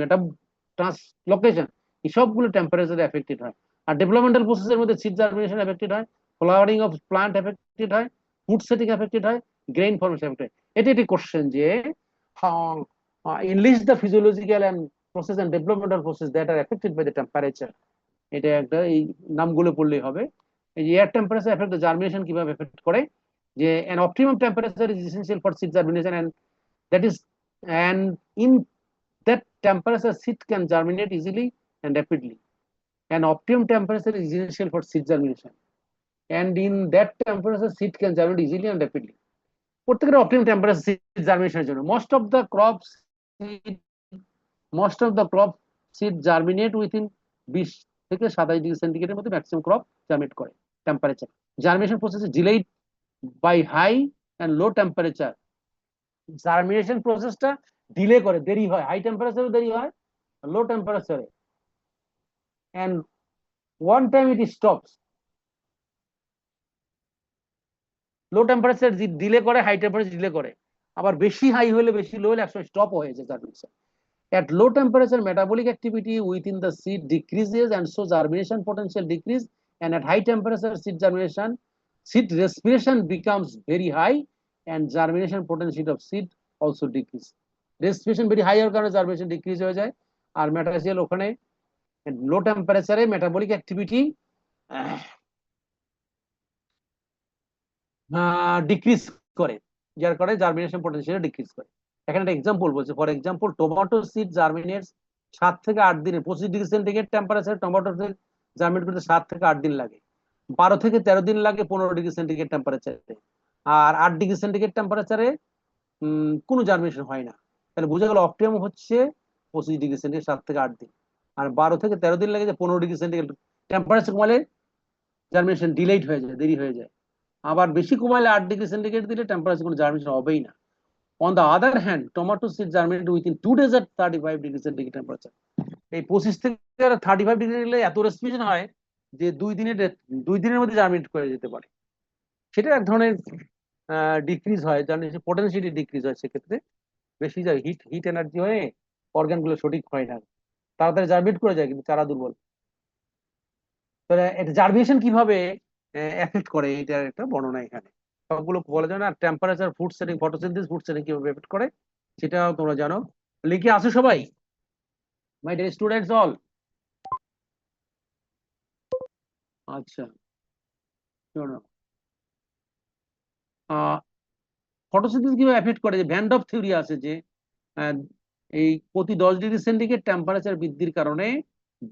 translocation, এই সবগুলো টেম্পারেচারে এফেক্টেড হয়। আর ডেভেলপমেন্টাল প্রসেসের মধ্যে সিড জার্মিনেশন এফেক্টেড হয়, ফ্লাওয়ারিং অফ প্লান্ট এফেক্টেড হয়, ফুড সেটিং এফেক্টেড হয়, গ্রেইন ফর্মেশন এফেক্টেড হয়। এটি একটি কোশ্চেন যে enlist the physiological and process and developmental process that are affected by the temperature। এটা একটা, এই নামগুলো পড়লেই হবে। এই air temperature effect the germination কিভাবে এফেক্ট করে, যে an optimum temperature is essential for seed germination and that is and in that temperature seed can germinate easily and rapidly. And optimum temperature is essential for seed germination, and in that temperature seed can germinate easily and rapidly. প্রত্যেকের অপটিমাম টেম্পারেচার সিড জার্মিনেশনের জন্য most of the crop seed germinate within 20 থেকে 27 ডিগ্রি সেন্টিগ্রেডের মধ্যে ম্যাক্সিমাম ক্রপ জার্মিনেট করে temperature. Germination process is delayed by high and low temperature. Germination প্রসেসটা ডিলে করে, দেরি হয়, হাই টেম্পারেচারে দেরি হয়, লো টেম্পারেচারে, and one time it stops. Low temperature delay করে, হাই টেম্পারেচার ডিলে করে, আবার বেশি হাই হলে বেশি লো হলে একসময় স্টপ হয়ে যায় germination. At low temperature, metabolic activity within the seed decreases and so germination potential decrease. And at high temperature, seed respiration becomes very high and germination potential of seed also decrease. Respiration very high কারণে germination decrease হয়ে যায়। আর মেটাসিয়াল ওখানে low temperature metabolic activity decrease করে, যার কারণে জার্মিনেশন পটেনশিয়াল ডিক্রিজ করে। এখানে একটা এক্সাম্পল বলছে, ফর এক্সাম্পল টমেটো সিড জার্মিনেটস 7 থেকে 8 দিনে, 25 degree centigrade temperature tomato germinate করতে 7 থেকে 8 দিন লাগে, 12 থেকে 13 দিন লাগে 15 ডিগ্রি সেন্টিগ্রেড টেম্পারেচারে, আর 8 ডিগ্রি সেন্টিগ্রেড টেম্পারেচারে কোনো জার্মিনেশন হয় না। তাহলে বোঝা গেল অপটিমাম হচ্ছে 25 ডিগ্রি সেন্টিগ্রেড 7 থেকে 8 দিন, আর 12 থেকে 13 দিন লাগে যে 15 ডিগ্রি সেন্টিগ্রেড টেম্পারেচার কমালে জার্মিনেশন ডিলেড হয়ে যায়, দেরি হয়ে যায়। আবার বেশি কমাইলে 8 ডিগ্রি সেন্টিগ্রেড দিলে টেম্পারেচার কোনো জার্মিনেশন হবেই না। On the other hand, tomato seed germinate within 2 days at 35 degree centigrade temperature. এই 25 থেকে 35 ডিগ্রি নিলে এত রেসপিরেশন হয় যে 2 দিনের মধ্যে জার্মিনেট করে যেতে পারে। সেটা এক ধরনের ডিক্রিজ হয়, জার্মিনেশন পটেনশিয়ালি ডিক্রিজ হয়। সেক্ষেত্রে বেশি যায়, হিট এনার্জি হয়ে অর্গানগুলো সঠিক হয় না, তাড়াতাড়ি জার্মিনেট করে যায় কিন্তু চারা দুর্বল। তাহলে এটা জার্মিনেশন কিভাবে এফেক্ট করে এটার একটা বর্ণনা এখানে, সবগুলো বলা যায় না। Temperature, food setting, photosynthesis, food setting কিভাবে এফেক্ট করে সেটাও তোমরা জানো। লিখে আসো সবাই, মাই ডিয়ার স্টুডেন্টস অল। আচ্ছা শোনো, ফটোসিনথেসিস কিভাবে এফেক্ট করে, যে ভ্যান ডফ থিওরি আছে যে এই প্রতি 10 ডিগ্রি সেন্টিগ্রেড টেম্পারেচার বৃদ্ধির কারণে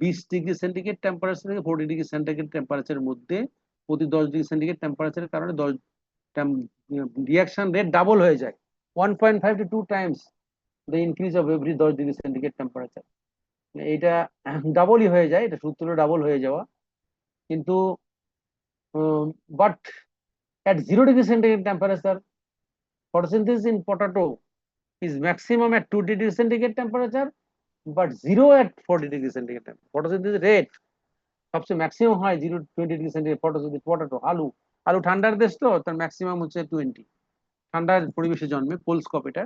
20 ডিগ্রি সেন্টিগ্রেড টেম্পারেচার থেকে 40 ডিগ্রি সেন্টিগ্রেড টেম্পারেচারের মধ্যে প্রতি 10 ডিগ্রি সেন্টিগ্রেড টেম্পারেচারের কারণে রিয়াকশন রেট ডাবল হয়ে যায়, 1.5 to 2 times the increase of every 10 degree centigrade temperature. এটা ডাবলই হয়ে যায়, এটা সূত্র ডাবল হয়ে যাওয়া। কিন্তু but at 0 degree centigrade temperature, photosynthesis in potato is maximum at 2 degree centigrade temperature, but 0 at 40 degree centigrade temperature. Photosynthesis rate সবচেয়ে ম্যাক্সিমাম হয় 0-20 ডিগ্রি সেন্টিগ্রেড ফটোসিনথেসিস পটেটো। আলু ঠান্ডার দেশ তো, তার ম্যাক্সিমাম হচ্ছে 20, ঠান্ডার পরিবেশে জন্মে, কোল্ড স্কপ এটা,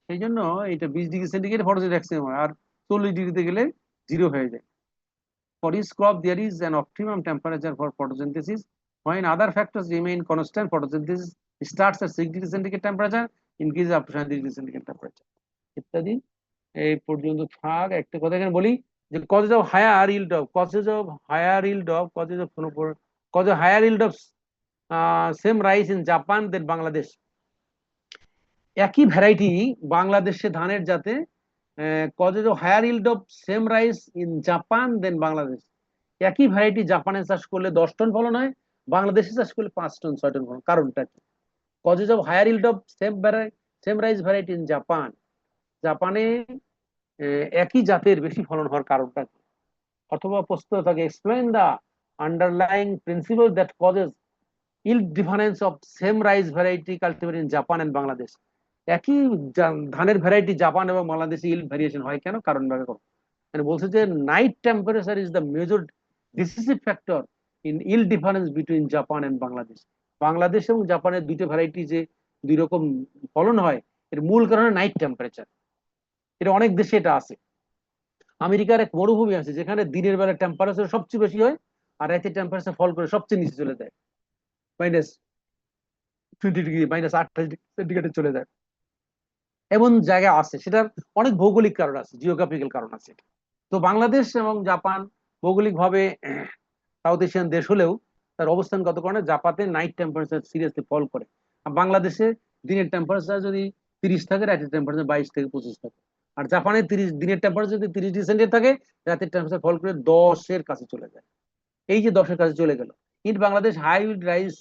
সেই জন্য এটা 20 ডিগ্রি সেন্টিগ্রেড ফটোসিনথেসিস ম্যাক্সিমাম হয়, আর 40 ডিগ্রিতে গেলে 0 হয়ে যায়। For each crop there is an optimum temperature for photosynthesis. When other factors remain constant, photosynthesis starts at 6 degree centigrade temperature, increases up to 7 degree centigrade temperature. ইত্যাদি। এই পর্যন্ত থাক। একটা কথা এখানে বলি যে causes of higher yield of same rice in Japan than Bangladesh. একই ভ্যারাইটি বাংলাদেশে ধানের জাতে causes of higher yield of same rice in Japan than Bangladesh. একই ভ্যারাইটি জাপানে চাষ করলে 10 টন ফলন হয়, বাংলাদেশে চাষ করলে 5 টন 6 টন ফলন। কারণটা কি? causes of higher yield of same rice variety in Japan. জাপানে একই জাতের বেশি ফলন হওয়ার কারণটা কি? অথবা প্রশ্ন থাকে, explain the underlying principle that causes yield difference of same rice variety cultivated in Japan and Bangladesh. একই ধানের ভ্যারাইটি জাপান এবং বাংলাদেশে yield ভ্যারিয়েশন হয় কেন? কারণ ভাবে করো। মানে বলছে যে night temperature is the major decisive factor in yield difference between Japan and Bangladesh. Bangladesh এবং জাপানের দুটো ভ্যারাইটি যে দুই রকম ফলন হয়, এর মূল কারণ নাইট টেম্পারেচার। এটা অনেক দেশে এটা আছে। আমেরিকার এক মরুভূমি আছে যেখানে দিনের বেলা টেম্পারেচার সবচেয়ে বেশি হয়, আর রাতে টেম্পারেচার ফল করে সবচেয়ে নিচে চলে যায়, -20 ডিগ্রি, -28 ডিগ্রি সেন্টিগ্রেডে চলে যায়। এমন জায়গা আছে, সেটার অনেক ভৌগোলিক কারণ আছে, জিওগ্রাফিক্যাল কারণ আছে। তো বাংলাদেশ এবং জাপান ভৌগোলিকভাবে সাউথ এশিয়ান দেশ হলেও তার অবস্থানগত কারণে জাপানে নাইট টেম্পারেচার সিরিয়াসলি ফল করে। আর বাংলাদেশে দিনের টেম্পারেচার যদি 30 থাকে, রাতের টেম্পারেচার 22 থেকে 25 থাকে। আর জাপানে দিনের টেম্পারেচার যদি 30 ডিগ্রি সেন্টিগ্রেড থাকে, রাতের টেম্পারেচার ফল করে 10-এর কাছে চলে যায়। এই যে 10-এর কাছে চলে গেল। In Bangladesh high yield rice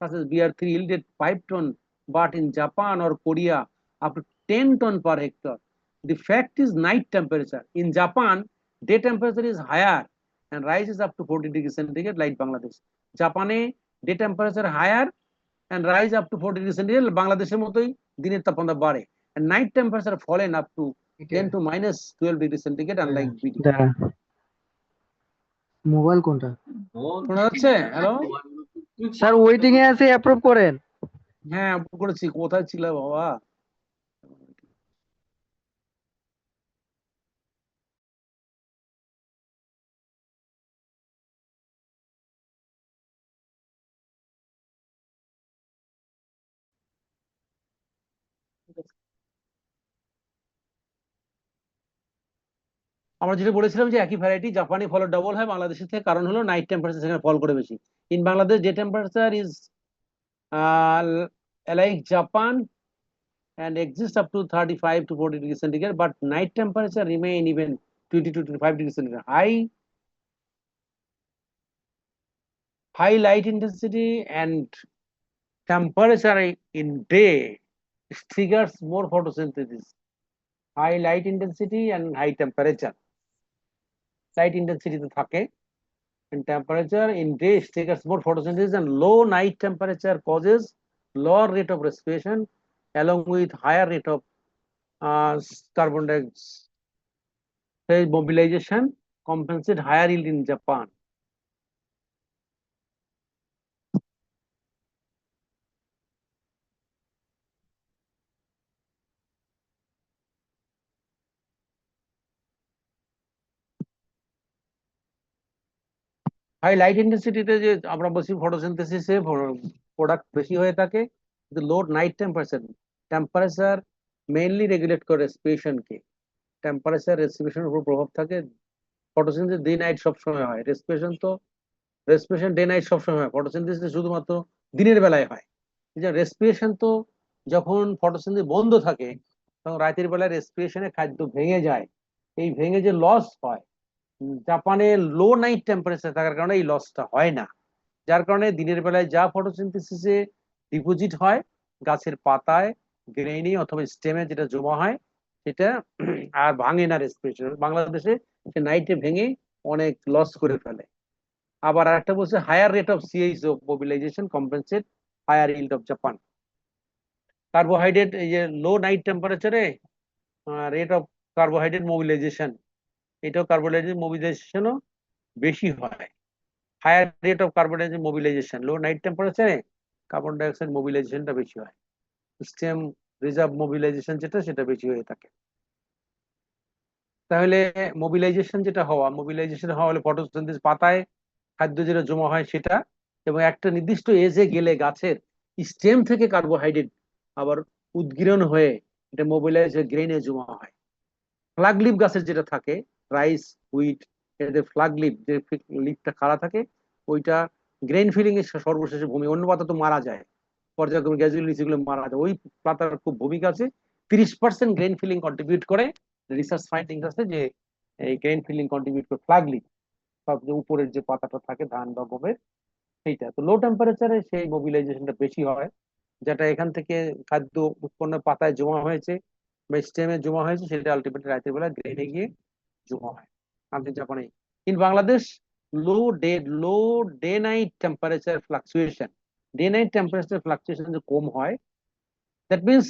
such as BR3 yielded 5 ton, but in Japan or Korea up to 10 ton per hectare. The fact is night temperature in Japan, day temperature is higher and rises up to 40 degrees centigrade like Bangladesh. জাপানে day temperature higher and rise up to 40 degrees centigrade, বাংলাদেশের মতোই দিনের তাপমাত্রা বাড়ে, and night temperature fallen up to 10 to minus 12 degrees centigrade unlike BD. দাঁড়া, মোবাইল কোনটা? শোনা যাচ্ছে? হ্যালো, স্যার ওয়েটিং এ আছে, অ্যাপ্রুভ করেন। হ্যাঁ করেছি। কোথায় ছিল বাবা? আমরা যেটা বলেছিলাম যে একই ভ্যারাইটি জাপানি ফল ডবল হয় বাংলাদেশের থেকে, কারণ হলো নাইট টেম্পারেচার সেখানে ফল করে বেশি। In Bangladesh day temperature is like Japan and exist up to 35 to 40 degrees centigrade, but night temperature remain even 20 to 25 degrees centigrade. High light intensity and temperature in day triggers more photosynthesis. High light intensity and high temperature. Light intensity to থাকে and temperature in day triggers more photosynthesis, and low night temperature causes lower rate of respiration along with higher rate of carbon dioxide mobilization, compensate higher yield in Japan. High light ইন্টেন্সিটিতে যে আমরা বলছি ফটোসিনথেসিসে প্রোডাক্ট বেশি হয়ে থাকে, কিন্তু low night temperature mainly regulate করে রেসপিরেশনকে। টেম্পারেচার রেসপিরেশনের উপর প্রভাব থাকে। ফটোসিনথেসিস ডে নাইট সবসময় হয়, রেসপিরেশন ডে নাইট সবসময় হয়, ফটোসিনথেসিস শুধুমাত্র দিনের বেলায় হয়। রেসপিরেশন তো যখন ফটোসিনথেসিস বন্ধ থাকে তখন রাতের বেলায় রেসপিরেশনে খাদ্য ভেঙে যায়, এই ভেঙে যে লস হয়, জাপানে লো নাইট টেম্পারেচার থাকার কারণে এই লসটা হয় না। যার কারণে দিনের বেলায় যা ফটোসিনথেসিসে ডিপোজিট হয় গাছের পাতায়, গ্রেইনে অথবা স্টেমে যেটা জমা হয় সেটা আর ভাঙে না রেসপিরেশন। বাংলাদেশে সে নাইটে ভেঙে অনেক লস করে ফেলে। আবার আরেকটা বলছে higher rate of C H mobilization compensate higher yield of Japan. Carbohydrate, এই যে লো নাইট টেম্পারেচারে রেট অফ কার্বোহাইড্রেট মোবিলাইজেশন, এটাও কার্বোহাইড্রেট মোবিলাইজেশনও বেশি হয়। Higher rate of carbon dioxide mobilization, low night টেম্পারেচারে কার্বন ডাইঅক্সাইড মোবিলাইজেশনটা বেশি হয়। স্টেম রিজার্ভ মোবিলাইজেশন যেটা, সেটা বেশি হয়ে থাকে। তাহলে মোবিলাইজেশন হওয়া হলে ফটোসিনথেসিস পাতায় খাদ্য যেটা জমা হয় সেটা, এবং একটা নির্দিষ্ট এজে গেলে গাছের স্টেম থেকে কার্বোহাইড্রেট আবার উদ্গীরণ হয়ে এটা মোবিলাইজ হয়ে গ্রেইনে জমা হয়। ফ্লাগ লিফ গাছের যেটা থাকে, রাইস, হুইট, এদের ফ্লাগ লিফ, যে লিফটা খাড়া থাকে, ওইটা গ্রেইন ফিলিং এর সর্বশেষে ভূমি, অন্য পাতা তো মারা যায়, পর্যায়ক্রমে গ্যাজুয়াল লিচিগুলো মারা যায়, ওই পাতার খুব ভূমিকা আছে। 30% গ্রেইন ফিলিং কন্ট্রিবিউট করে। রিসার্চ ফাইন্ডিং আছে যে এই গ্রেইন ফিলিং কন্ট্রিবিউট করে ফ্লাগ লিফ, সবচেয়ে উপরের যে পাতাটা থাকে ধান বা গমের, সেইটা। তো লো টেম্পারেচারে সেই মোবিলাইজেশনটা বেশি হয়, যেটা এখান থেকে খাদ্য উৎপন্ন পাতায় জমা হয়েছে বা স্টেমে জমা হয়েছে, সেটা আলটিমেটলি রাতের বেলা গ্রেইনে গিয়ে জমা হয়। জাপানে in Bangladesh low day night temperature fluctuation, day night temperature fluctuation যে কম হয়, that means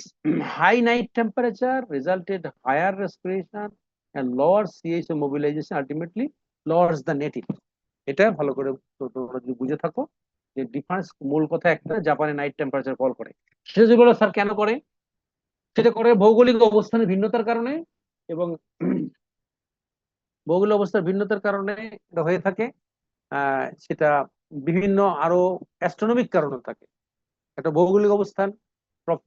high night temperature resulted higher respiration and lower CHO mobilization, ultimately lowers the net yield. এটা ভালো করে তোমরা যদি বুঝে থাকো যে ডিফারেন্স, মূল কথা একটা, জাপানে নাইট টেম্পারেচার ফল করে। সেটা যেগুলো স্যার কেন করে, সেটা করে ভৌগোলিক অবস্থানের ভিন্নতার কারণে, এবং ভৌগোলিক অবস্থার ভিন্নতার কারণে এটা হয়ে থাকে। সেটা বিভিন্ন আরো অ্যাস্ট্রোনমিক কারণে থাকে। একটা ভৌগোলিক অবস্থান,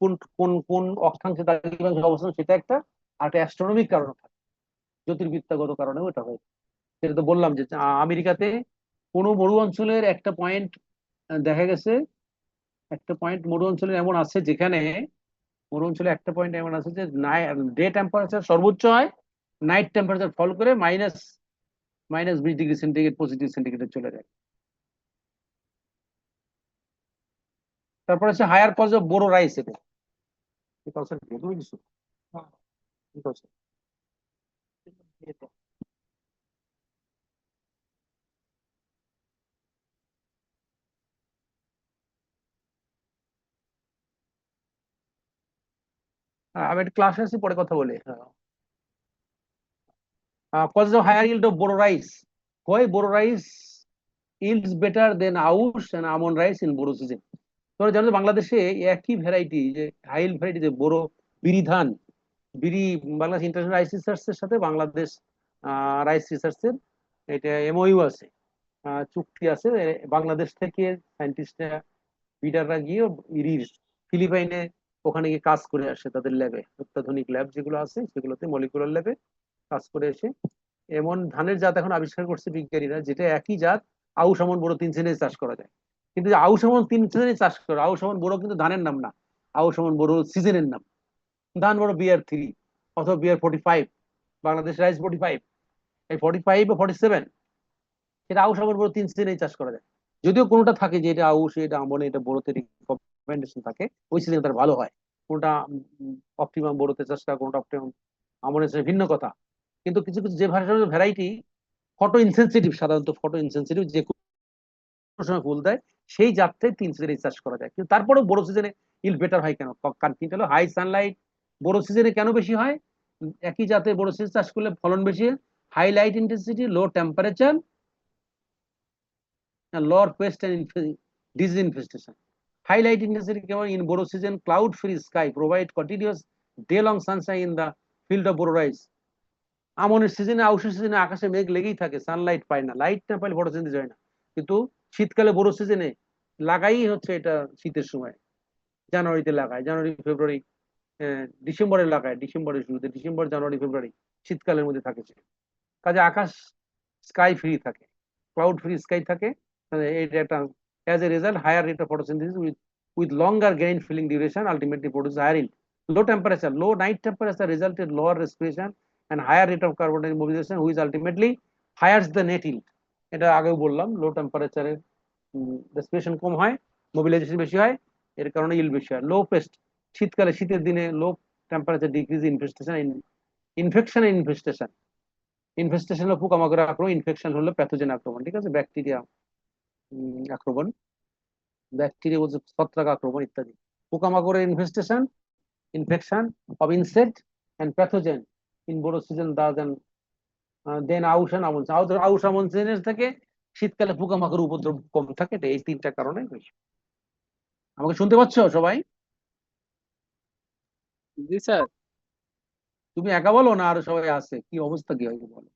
কোন কোন কোন অক্ষাংশে দ্রাঘিমাংশের অবস্থান, সেটা একটা, আর একটা অ্যাস্ট্রোনমিক কারণ থাকে, জ্যোতির্বিদ্যাগত কারণেও এটা হয়। সেটা তো বললাম যে আমেরিকাতে কোনো মরু অঞ্চলের একটা পয়েন্ট দেখা গেছে, একটা পয়েন্ট মরু অঞ্চলের এমন আছে যেখানে মরু অঞ্চলে একটা পয়েন্ট এমন আছে যে ডে টেম্পারেচার সর্বোচ্চ হয়, নাইট টেম্পারেচার ফল করে মাইনাস 20 ডিগ্রি সেন্টিগ্রেড, 25 ডিগ্রি সেন্টিগ্রেডে চলে যায়। তারপর হচ্ছে higher cause of boro rice. এটা কিছু আমি একটা ক্লাস আছে, পরে কথা বলি। Causes of higher yield of Boro rice. Why Boro rice yields better than Aush and almond rice in Boro season? তোমরা জানো বাংলাদেশে একই ভ্যারাইটি, যে হাই yield ভ্যারাইটি, যে বোরো বিরি ধান, বিরি, বাংলাদেশ ইন্টারন্যাশনাল রাইস রিসার্চ এর সাথে বাংলাদেশ রাইস রিসার্চ এর এটা এমওইউ আছে, চুক্তি আছে। বাংলাদেশ থেকে সায়েন্টিস্টরা, বিডাররা গিয়ে ফিলিপাইনে ওখানে গিয়ে কাজ করে আসে, তাদের ল্যাবে, অত্যাধুনিক ল্যাব যেগুলো আছে সেগুলোতে মলিকুলার ল্যাবে কাজ করে এসে এমন ধানের জাত এখন আবিষ্কার করছে বিজ্ঞানীরা, যেটা একই জাত আউশ আমন বোরো 3 সিজনে চাষ করা যায়। কিন্তু যে আউশ আমন 3 সিজনে চাষ করে, আউশ আমন বোরো কিন্তু ধানের নাম না, আউশ আমন বোরো সিজনের নাম। ধান বড় BR3 অথবা BR45, বাংলাদেশ রাইস 45, এই 45 বা 47, সেটা আউশ আমন বোরো 3 সিজনেই চাষ করা যায়। যদিও কোনোটা থাকে যে এটা আউশ, এটা আমনে, এটা বোরোতে রিকমেন্ডেশন থাকে, ওই সিজনে তার ভালো হয়। কোনটা অপটিমাম বোরোতে চাষ করা, কোনটা অপটিমাম আমনের সাথে ভিন্ন কথা। কিন্তু কিছু কিছু যে ভ্যারাইটি ফটো ইনসেন্সিটিভ, সাধারণত ফটো ইনসেন্সিটিভ, যে কোনো সময় ফুল দেয়, সেই জাতটাই 3 সিজনে চাষ করা যায়। কিন্তু তারপরেও বড় সিজনে ইল বেটার হয় কেন? কারণ কি হলো, হাই সানলাইট বড় সিজনে কেন বেশি হয়? একই জাতে বড় সিজন চাষ করলে ফলন বেশি, high light intensity, low temperature, lower pest and disease infestation. High light intensity in Boro season, cloud-free sky provide continuous day-long sunshine in the field of Boro rice. আমনের সিজনে, আউশের সিজনে আকাশে মেঘ লেগেই থাকে, সানলাইট পায় না, লাইট না পাইলে ফটোসিনথেসিস হয় না। কিন্তু শীতকালে বড় সিজনে লাগাই হচ্ছে, এটা শীতের সময় জানুয়ারিতে লাগায়, জানুয়ারি ফেব্রুয়ারি, ডিসেম্বরে লাগায়, ডিসেম্বরের শুরুতে, ডিসেম্বর জানুয়ারি ফেব্রুয়ারি শীতকালের মধ্যে থাকে। কাজে আকাশ স্কাই ফ্রি থাকে, ক্লাউড ফ্রি স্কাই থাকে। এটা একটা, as a result, higher rate of photosynthesis with longer grain filling duration ultimately produces higher yield. Low temperature, low night temperature resulted lower respiration and higher rate of carbon dioxide mobilization, which ultimately hires the net yield. এটা আগেও বললাম, লো টেম্পারেচারে রেসপিরেশন কম হয়, মোবিলাইজেশন বেশি হয়, এর কারণে ইল্ড বেশি হয়। লো পেস্ট, শীতকালে, শীতের দিনে লো temperature decrease infestation, infection infestation. Infestation হলো পোকামাকড়ের আক্রমণ, ইনফেকশন হলো প্যাথোজেন আক্রমণ, ঠিক আছে, ব্যাকটেরিয়া আক্রমণ, ব্যাকটেরিয়া বলছে ছত্রাক আক্রমণ ইত্যাদি। পোকামাকড়ের infestation, infection of insect and pathogen in Boro season then Aus and আমন। আউশ আমন সিজনের থেকে শীতকালে পোকামাকড়ের উপদ্রব কম থাকে। এটা এই 3টা কারণে বেশি। আমাকে শুনতে পাচ্ছ সবাই? জি স্যার। তুমি একা বলো না আরো সবাই আছে? কি অবস্থা, কি হয় বলো?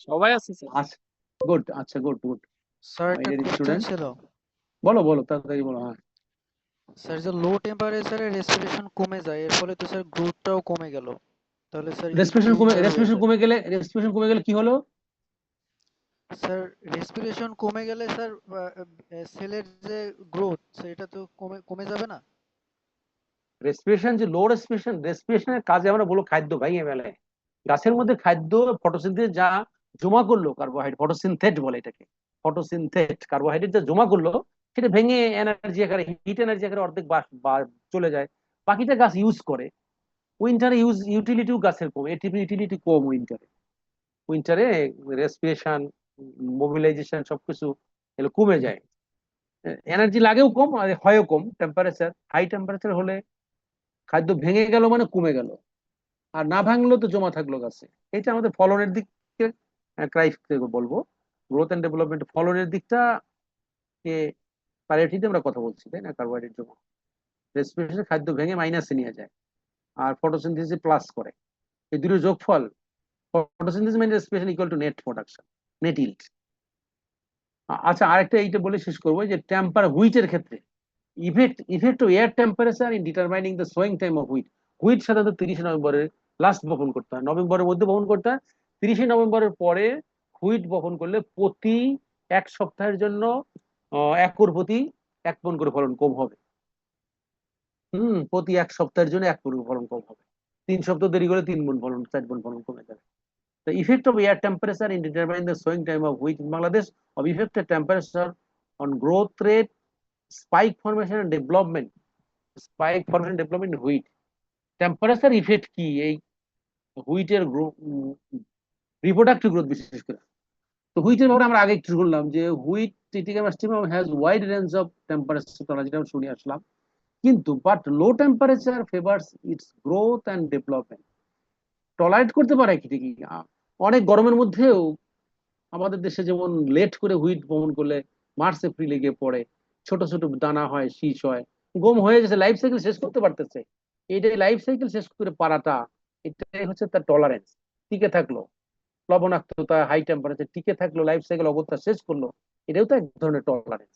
সবাই আছে স্যার। আচ্ছা, গুড, আচ্ছা, গুড গুড। স্যার একটা কোশ্চেন স্টুডেন্ট, ছিল। বলো বলো, তাড়াতাড়ি বলো। হ্যাঁ স্যার, যে লো টেম্পারেচারে রেসপিরেশন কমে যায়, এর ফলে তো স্যার গ্রোথটাও কমে গেল, তাহলে স্যার yield তো উল্টা হয়ে যায়। রেসপিরেশন কমে গেলে কি হলো? স্যার, রেসপিরেশন কমে গেলে স্যার সেলের যে গ্রোথ সেটা তো কমে কমে যাবে না? রেসপিরেশন, যে লো রেসপিরেশনের কাজে আমরা বলবো খাদ্য ভেঙে ফেলে। গাছের মধ্যে খাদ্য ফটোসিনথেসিস যা জমা করলো, কার্বোহাইড্রেট, ফটোসিনথেট বলে এটাকে, ফটোসিনথেট কার্বোহাইড্রেট যা জমা করলো, সেটা ভেঙে এনার্জি আকারে, হিট এনার্জি আকারে অর্ধেক চলে যায়, বাকিটা গাছ ইউজ করে। উইন্টারে ইউটিলিটিও গাছের কম, এটিপি ইউটিলিটি কম উইন্টারে। উইন্টারে রেসপিরেশন, মোবিলাইজেশন সবকিছু এগুলো কমে যায়, এনার্জি লাগেও কম আর হয়ও কম। টেম্পারেচার, হাই টেম্পারেচার হলে খাদ্য ভেঙে গেল মানে কমে গেল, আর না ভাঙলো তো জমা থাকলো গাছে। এটা আমাদের ফলনের দিকে বলবো, গ্রোথ এন্ড ডেভেলপমেন্ট, ফলনের দিকটা প্রায়োরিটিতে আমরা কথা বলছি, তাই না? কার্বোহাইড্রেট জমা, রেসপিরেশন খাদ্য ভেঙে মাইনাসে নিয়ে যায়, আর ফটোসিনথেসিস প্লাস করে। এই দুটো যোগফল, ফটোসিনথেসিস মানে respiration equal to net production, net yield. আচ্ছা, আরেকটা এইটা বলে শেষ করবো, যে হুইটের ক্ষেত্রে effect of air temperature in determining the sewing time of wheat. Wheat সাধারণত 30 নভেম্বরের লাস্ট বপন করতে হয়, নভেম্বরের মধ্যে বপন করতে হয়। 30 নভেম্বরের পরে হুইট বপন করলে প্রতি 1 সপ্তাহের জন্য একর প্রতি 1 মণ করে ফলন কম হবে। প্রতি 1 সপ্তাহের জন্য 1 গুণ ফলন কম হবে। 3 সপ্তাহ দেরি করে 3 গুণ ফলন 4 গুণ ফলন কমে যাবে। The effect of air temperature in determining the sowing time of wheat in Bangladesh of effective temperature on growth rate, spike formation and development. Spike formation and development in wheat. Temperature effect কি এই হুইটের রিপ্রোডাক্টিভ গ্রোথ বিশেষ করে। তো হুইটের ব্যাপারে আমরা আগে একটু বললাম যে wheat Triticum aestivum has wide range of temperature, যেটা শুনে আসলাম, কিন্তু but low temperature favours its growth and development. Tolerate করতে পারে কি ঠিকই, অনেক গরমের মধ্যেও আমাদের দেশে যেমন লেট করে হুইট বপন করলে মার্চ এপ্রিলে গিয়ে পড়ে, ছোট ছোট দানা হয়, শীষ হয়, গম হয়ে গেছে, লাইফ সাইকেল শেষ করতে পারতেছে। এইটাই লাইফ সাইকেল শেষ করে পারাটা, এটাই হচ্ছে তার টলারেন্স। টিকে থাকলো, লবণাক্ততা, হাই টেম্পারেচার টিকে থাকলো, লাইফ সাইকেল অবস্থা শেষ করলো, এটাও তো এক ধরনের টলারেন্স।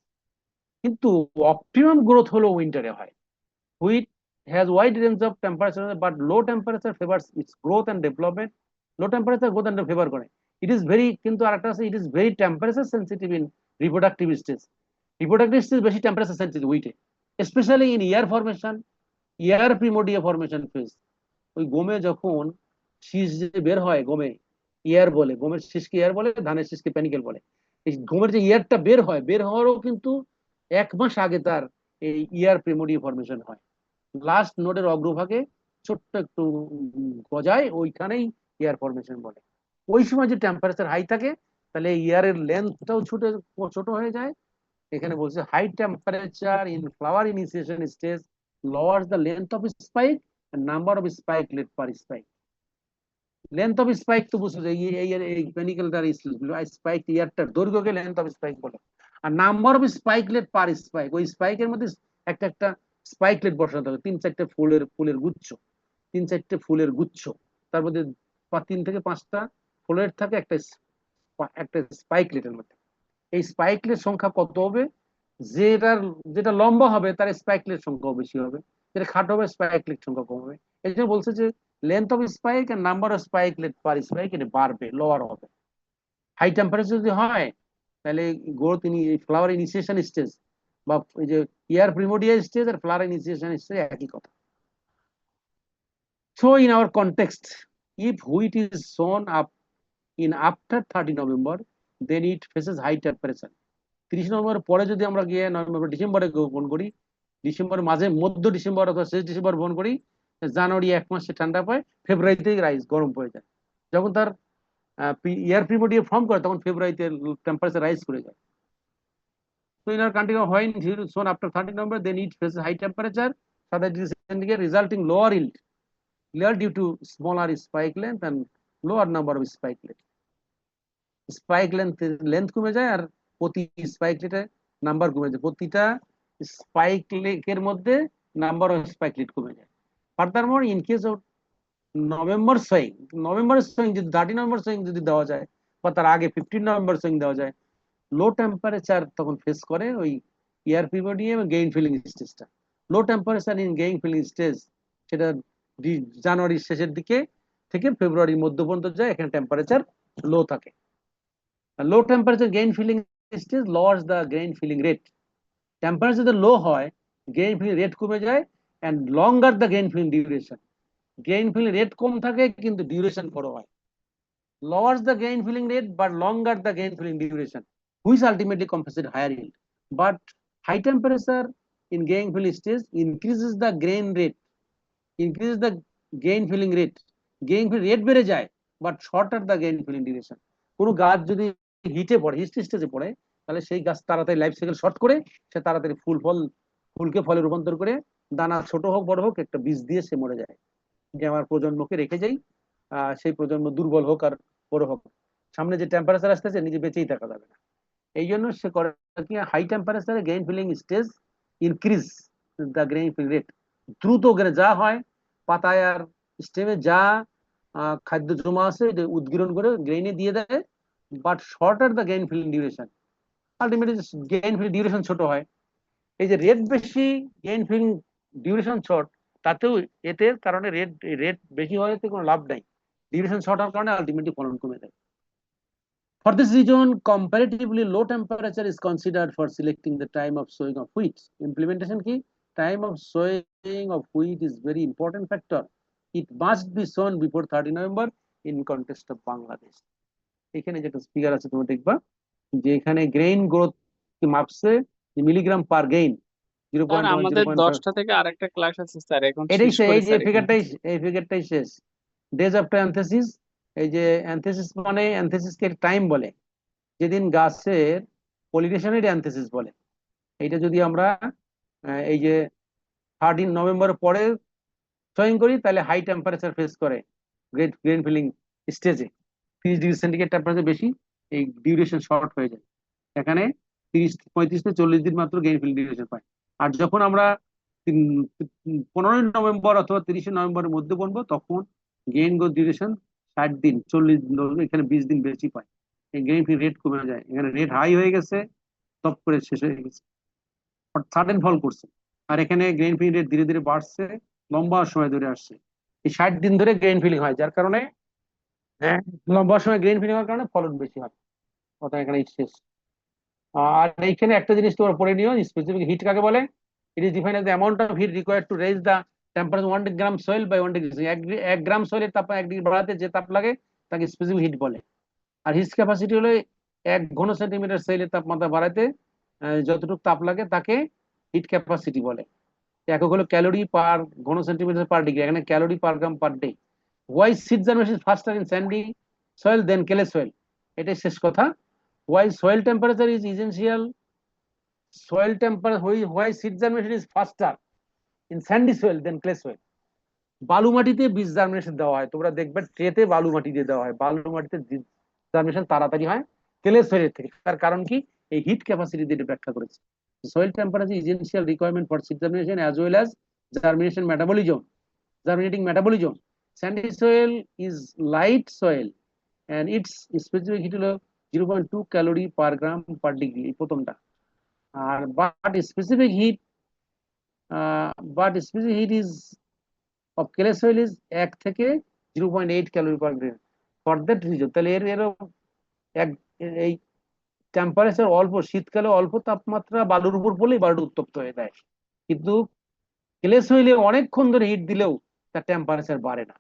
কিন্তু অপটিমাম গ্রোথ হলো উইন্টারে হয়। Wheat has wide range of temperature but low temperature favours its growth and development. Low temperature growth and favour করে। ইট ইজ ভেরি, কিন্তু আরেকটা আছে, it is very temperature sensitive in reproductive stage. Reproductive stage বেশি টেম্পারেচার সেন্সিটিভ হুইটে, specially in ear formation, ear primordia formation phase. ওই গমে যখন শীষ যে বের হয়, গমে ইয়ার বলে, গমের শীষকে ইয়ার বলে, ধানের শীষকে প্যানিকেল বলে। এই গমের যে ইয়ারটা বের হয়, বের হওয়ারও কিন্তু 1 মাস আগে তার এই ইয়ার প্রিমোডিয়া ফরমেশন হয়। লাস্ট নোডের অগ্রভাগে ছোট্ট একটু গজায়, ওইখানেই ইয়ার ফরমেশন বলে। ওই সময় যে টেম্পারেচার হাই থাকে, তাহলে ইয়ারের লেন্থটাও ছোট হয়ে যায়। এখানে বলছে high temperature in flower initiation stage lowers the length of spike and number of spikelet per spike. Length of spike তো বুঝছো যে এই পেনিকেলটার স্পাইক ইয়ারটার দৈর্ঘ্যকে লেন্থ অফ স্পাইক বলে। আর number of spikelet per spike, ওই স্পাইকের মধ্যে একটা একটা স্পাইকলেট বসাতে হবে, 3-4টে ফুলের গুচ্ছ, 3-4টে ফুলের গুচ্ছ, তার মধ্যে 3 থেকে 5টা ফুলের থাকে একটা স্পাইকলেটের মধ্যে। এই স্পাইকলেট সংখ্যা কত হবে, যেটা লম্বা হবে তার স্পাইকলেট সংখ্যা বেশি হবে, যেটা খাটো হবে স্পাইকলেট সংখ্যা কম হবে। এই জন্য বলছে যে লেন্থ অফ স্পাইক আর number of spikelet per spike এটা বাড়বে, লোয়ার হবে। হাই টেম্পারেচার যদি হয়, তাহলে গ্রোথ ফ্লাওয়ার ইনিশিয়েশন স্টেজ বা এই যে ইয়ার প্রিমোডিয়া স্টেজ আর ফ্লাওয়ার ইনিশিয়েশন স্টেজ একই কথা। So in our context, if wheat is sown up in after 30 November, then it faces high temperature. 30 November পরে যদি আমরা গিয়ে নভেম্বর ডিসেম্বরে বপন করি, ডিসেম্বর মাঝে মধ্য ডিসেম্বর অথবা শেষ ডিসেম্বর বপন করি, জানুয়ারি 1 মাসে ঠান্ডা পায়, ফেব্রুয়ারিতে রাইজ গরম পড়ে যায়। যখন তার ইয়ার প্রিমোডিয়া ফর্ম করে, তখন ফেব্রুয়ারিতে টেম্পারেচার রাইজ করে যায়। So in our country, when it is sown after 30 November, then it faces high temperature, southern centigrade, resulting lower yield due to smaller spike length and lower number of spikelet. Spike length কমে যায়, আর প্রতি স্পাইকলেটের নাম্বার কমে যায়, প্রতিটা স্পাইকলেটের মধ্যে নাম্বার অফ স্পাইকলেট কমে যায়। ফার্দারমোর in case of November sewing যদি 30 নভেম্বর সোয়িং যদি দেওয়া যায়, বা তার আগে 15 নভেম্বর সোয়িং দেওয়া যায়, লো টেম্পারেচার তখন ফেস করে ওই ইয়ার প্রিমোডিয়া এবং গেইন ফিলিং স্টেজটা। Low temperature in grain filling stage সেটা জানুয়ারির শেষের দিকে থেকে ফেব্রুয়ারির মধ্য পর্যন্ত যায়, এখানে টেম্পারেচার লো থাকে। Low temperature gain filling stage lowers the grain filling rate. Temperature যদি লো হয়, grain filling rate কমে যায়, and longer the grain filling duration. Grain filling rate কম থাকে কিন্তু duration বড় হয়। Lowers the grain filling rate but longer the grain filling duration, which ultimately compensates higher yield. But high temperature in grain filling stage increases the grain filling rate. Grain filling rate বেড়ে যায়, but shorter the grain filling duration. কোনো গাছ যদি হিটে পড়ে, হিট স্টেজে পড়ে, তাহলে সেই গাছ তাড়াতাড়ি লাইফ সাইকেল শর্ট করে, সে তাড়াতাড়ি ফুলকে ফলে রূপান্তর করে, দানা ছোট হোক বড় হোক একটা বীজ দিয়ে সে মরে যায়, যে আমার প্রজন্মকে রেখে যাই, সেই প্রজন্ম দুর্বল হোক আর বড় হোক, সামনে যে টেম্পারেচার আসতেছে নিজে বেঁচেই থাকা যাবে না। এই জন্য সে করে কি, হাই টেম্পারেচারে grain filling stage increase the grain filling rate. দ্রুত যা হয়, পাতায় আর স্টেমে যা খাদ্য জমা আছে এটা উদ্গীরণ করে গ্রেইনে দিয়ে দেয়, but shorter the grain filling duration. Ultimately grain filling duration ছোট হয়। এই যে রেট বেশি, গ্রেইন ফিলিং ডিউরেশন শর্ট, তাতেও এতে কারণে রেট বেশি হওয়াতে কোনো লাভ নাই, ডিউরেশন শর্ট হওয়ার কারণে আলটিমেটলি ফলন কমে যায়। For this reason, comparatively low temperature is considered for selecting the time of sowing of wheat. Implementation কি, time of sowing of wheat is very important factor. It must be sown before 30 November in context of Bangladesh. এখানে যেটা স্পিকার আছে তুমি দেখবা যে এখানে গ্রেইন গ্রোথ মাপছে মিলিগ্রাম পার গেইন স্যার 0.1 আমাদের 0.5 10টা থেকে আরেকটা ক্লাস আছে স্যার, এখন এটাই শেষ করে এই যে স্যার এখান থেকে। এই ফিগারটাই শেষ। ডেজ আফটার অ্যানথেসিস, এই যে অ্যানথেসিস মানে অ্যানথেসিসকে টাইম বলে, যেদিন গাছের পলিনেশনের অ্যানথেসিস বলে। এইটা যদি আমরা এই যে 13 নভেম্বর পরে সয়িং করি তাহলে হাই টেম্পারেচার ফেস করে গ্রেন ফিলিং স্টেজে 30 ডিগ্রি সেন্টিগ্রেড টেম্পারেচার বেশি, এই ডিউরেশন শর্ট হয়ে যায়। এখানে 35 থেকে 40 দিন মাত্র গ্রেন ফিলিং ডিউরেশন পায়। আর যখন আমরা 15 নভেম্বর অথবা 30 নভেম্বরের মধ্যে বলবো তখন গেইন গ্রোথ ডিউরেশন 60 দিন 40 দিন, এখানে 20 দিন বেশি পায়। এই গেইন ফিলিং রেট কমে যায়, এখানে রেট হাই হয়ে গেছে, টপ করে শেষ হয়ে গেছে, সাডেন ফল করছে। আর এখানে গ্রেইন ফিলিং রেট ধীরে ধীরে বাড়ছে, লম্বা সময় ধরে আসছে। এই 60 দিন ধরে গ্রেইন ফিলিং হয়, যার কারণে লম্বা সময় গ্রেইন ফিলিং হওয়ার কারণে ফলন বেশি হয়। কথা এখানে শেষ। আর এইখানে একটা জিনিস তোমরা পড়ে নিও, স্পেসিফিক হিট কাকে বলে। It is defined as the amount of heat required to raise the temperature 1 gram soil by 1 degree. 1 gram সয়েলের তাপ 1 ডিগ্রি বাড়াতে যে তাপ লাগে তাকে স্পেসিফিক হিট বলে। আর হিট ক্যাপাসিটি হলো 1 ঘন সেন্টিমিটার সেলের তাপমাত্রা বাড়াতে যতটুকু তাপ লাগে তাকে হিট ক্যাপাসিটি বলে। একক হলো ক্যালোরি পার ঘন সেন্টিমিটার পার ডিগ্রি, এখানে calorie per gram per day. Why seed germination faster in sandy soil than clay soil, এটাই শেষ কথা। Why soil temperature is essential? Soil temperature, why seed germination is faster in sandy soil than clay soil? বালু মাটিতে বীজ জার্মিনেশন দেওয়া হয়, তোমরা দেখবে ট্রেতে বালু মাটি দিয়ে দেওয়া হয়, বালু মাটিতে জার্মিনেশন তাড়াতাড়ি হয় ক্লে সয়েলের থেকে। তার কারণ কি? এই হিট ক্যাপাসিটি দিয়ে ব্যাখ্যা করেছে। soil temperature is essential requirement for seed germination as well as germination metabolism, germinating metabolism. Sandy soil is light soil and its specific heat হলো 0.2 ক্যালোরি পার গ্রাম পার ডিগ্রি, এই প্রথমটা। আর specific heat is of clay soil is 1 থেকে 0.8 calorie per gram for that reason. তাহলে এক এই টেম্পারেচার অল্প, শীতকালে অল্প তাপমাত্রা বালুর উপর পড়লেই বালুটা উত্তপ্ত হয়ে যায়, কিন্তু ক্লে সয়েলে অনেকক্ষণ ধরে হিট দিলেও তার টেম্পারেচার বাড়ে না,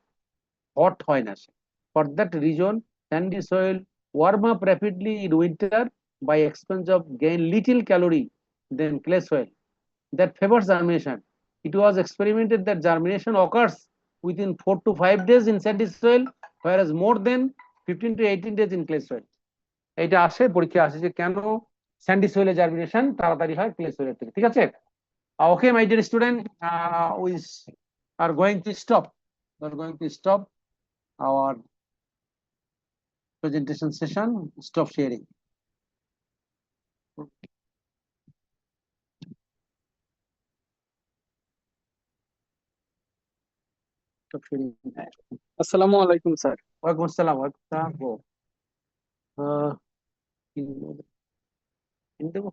হট হয় না সে। For that reason sandy soil warm up rapidly in winter by expense of gain little calorie than clay soil that favors germination. It was experimented that germination occurs within 4 to 5 days in sandy soil, whereas more than 15 to 18 days in clay soil. এটা আসে পরীক্ষা আসে যে কেন স্যান্ডি সোয়েলে জার্মিনেশন তাড়াতাড়ি হয় ক্লে সোয়েলের থেকে। ঠিক আছে? Okay my dear student, we are going to stop our presentation session. Stop sharing. Stop sharing. আসসালামু আলাইকুম স্যার। ওয়ালাইকুম আসসালাম। Go.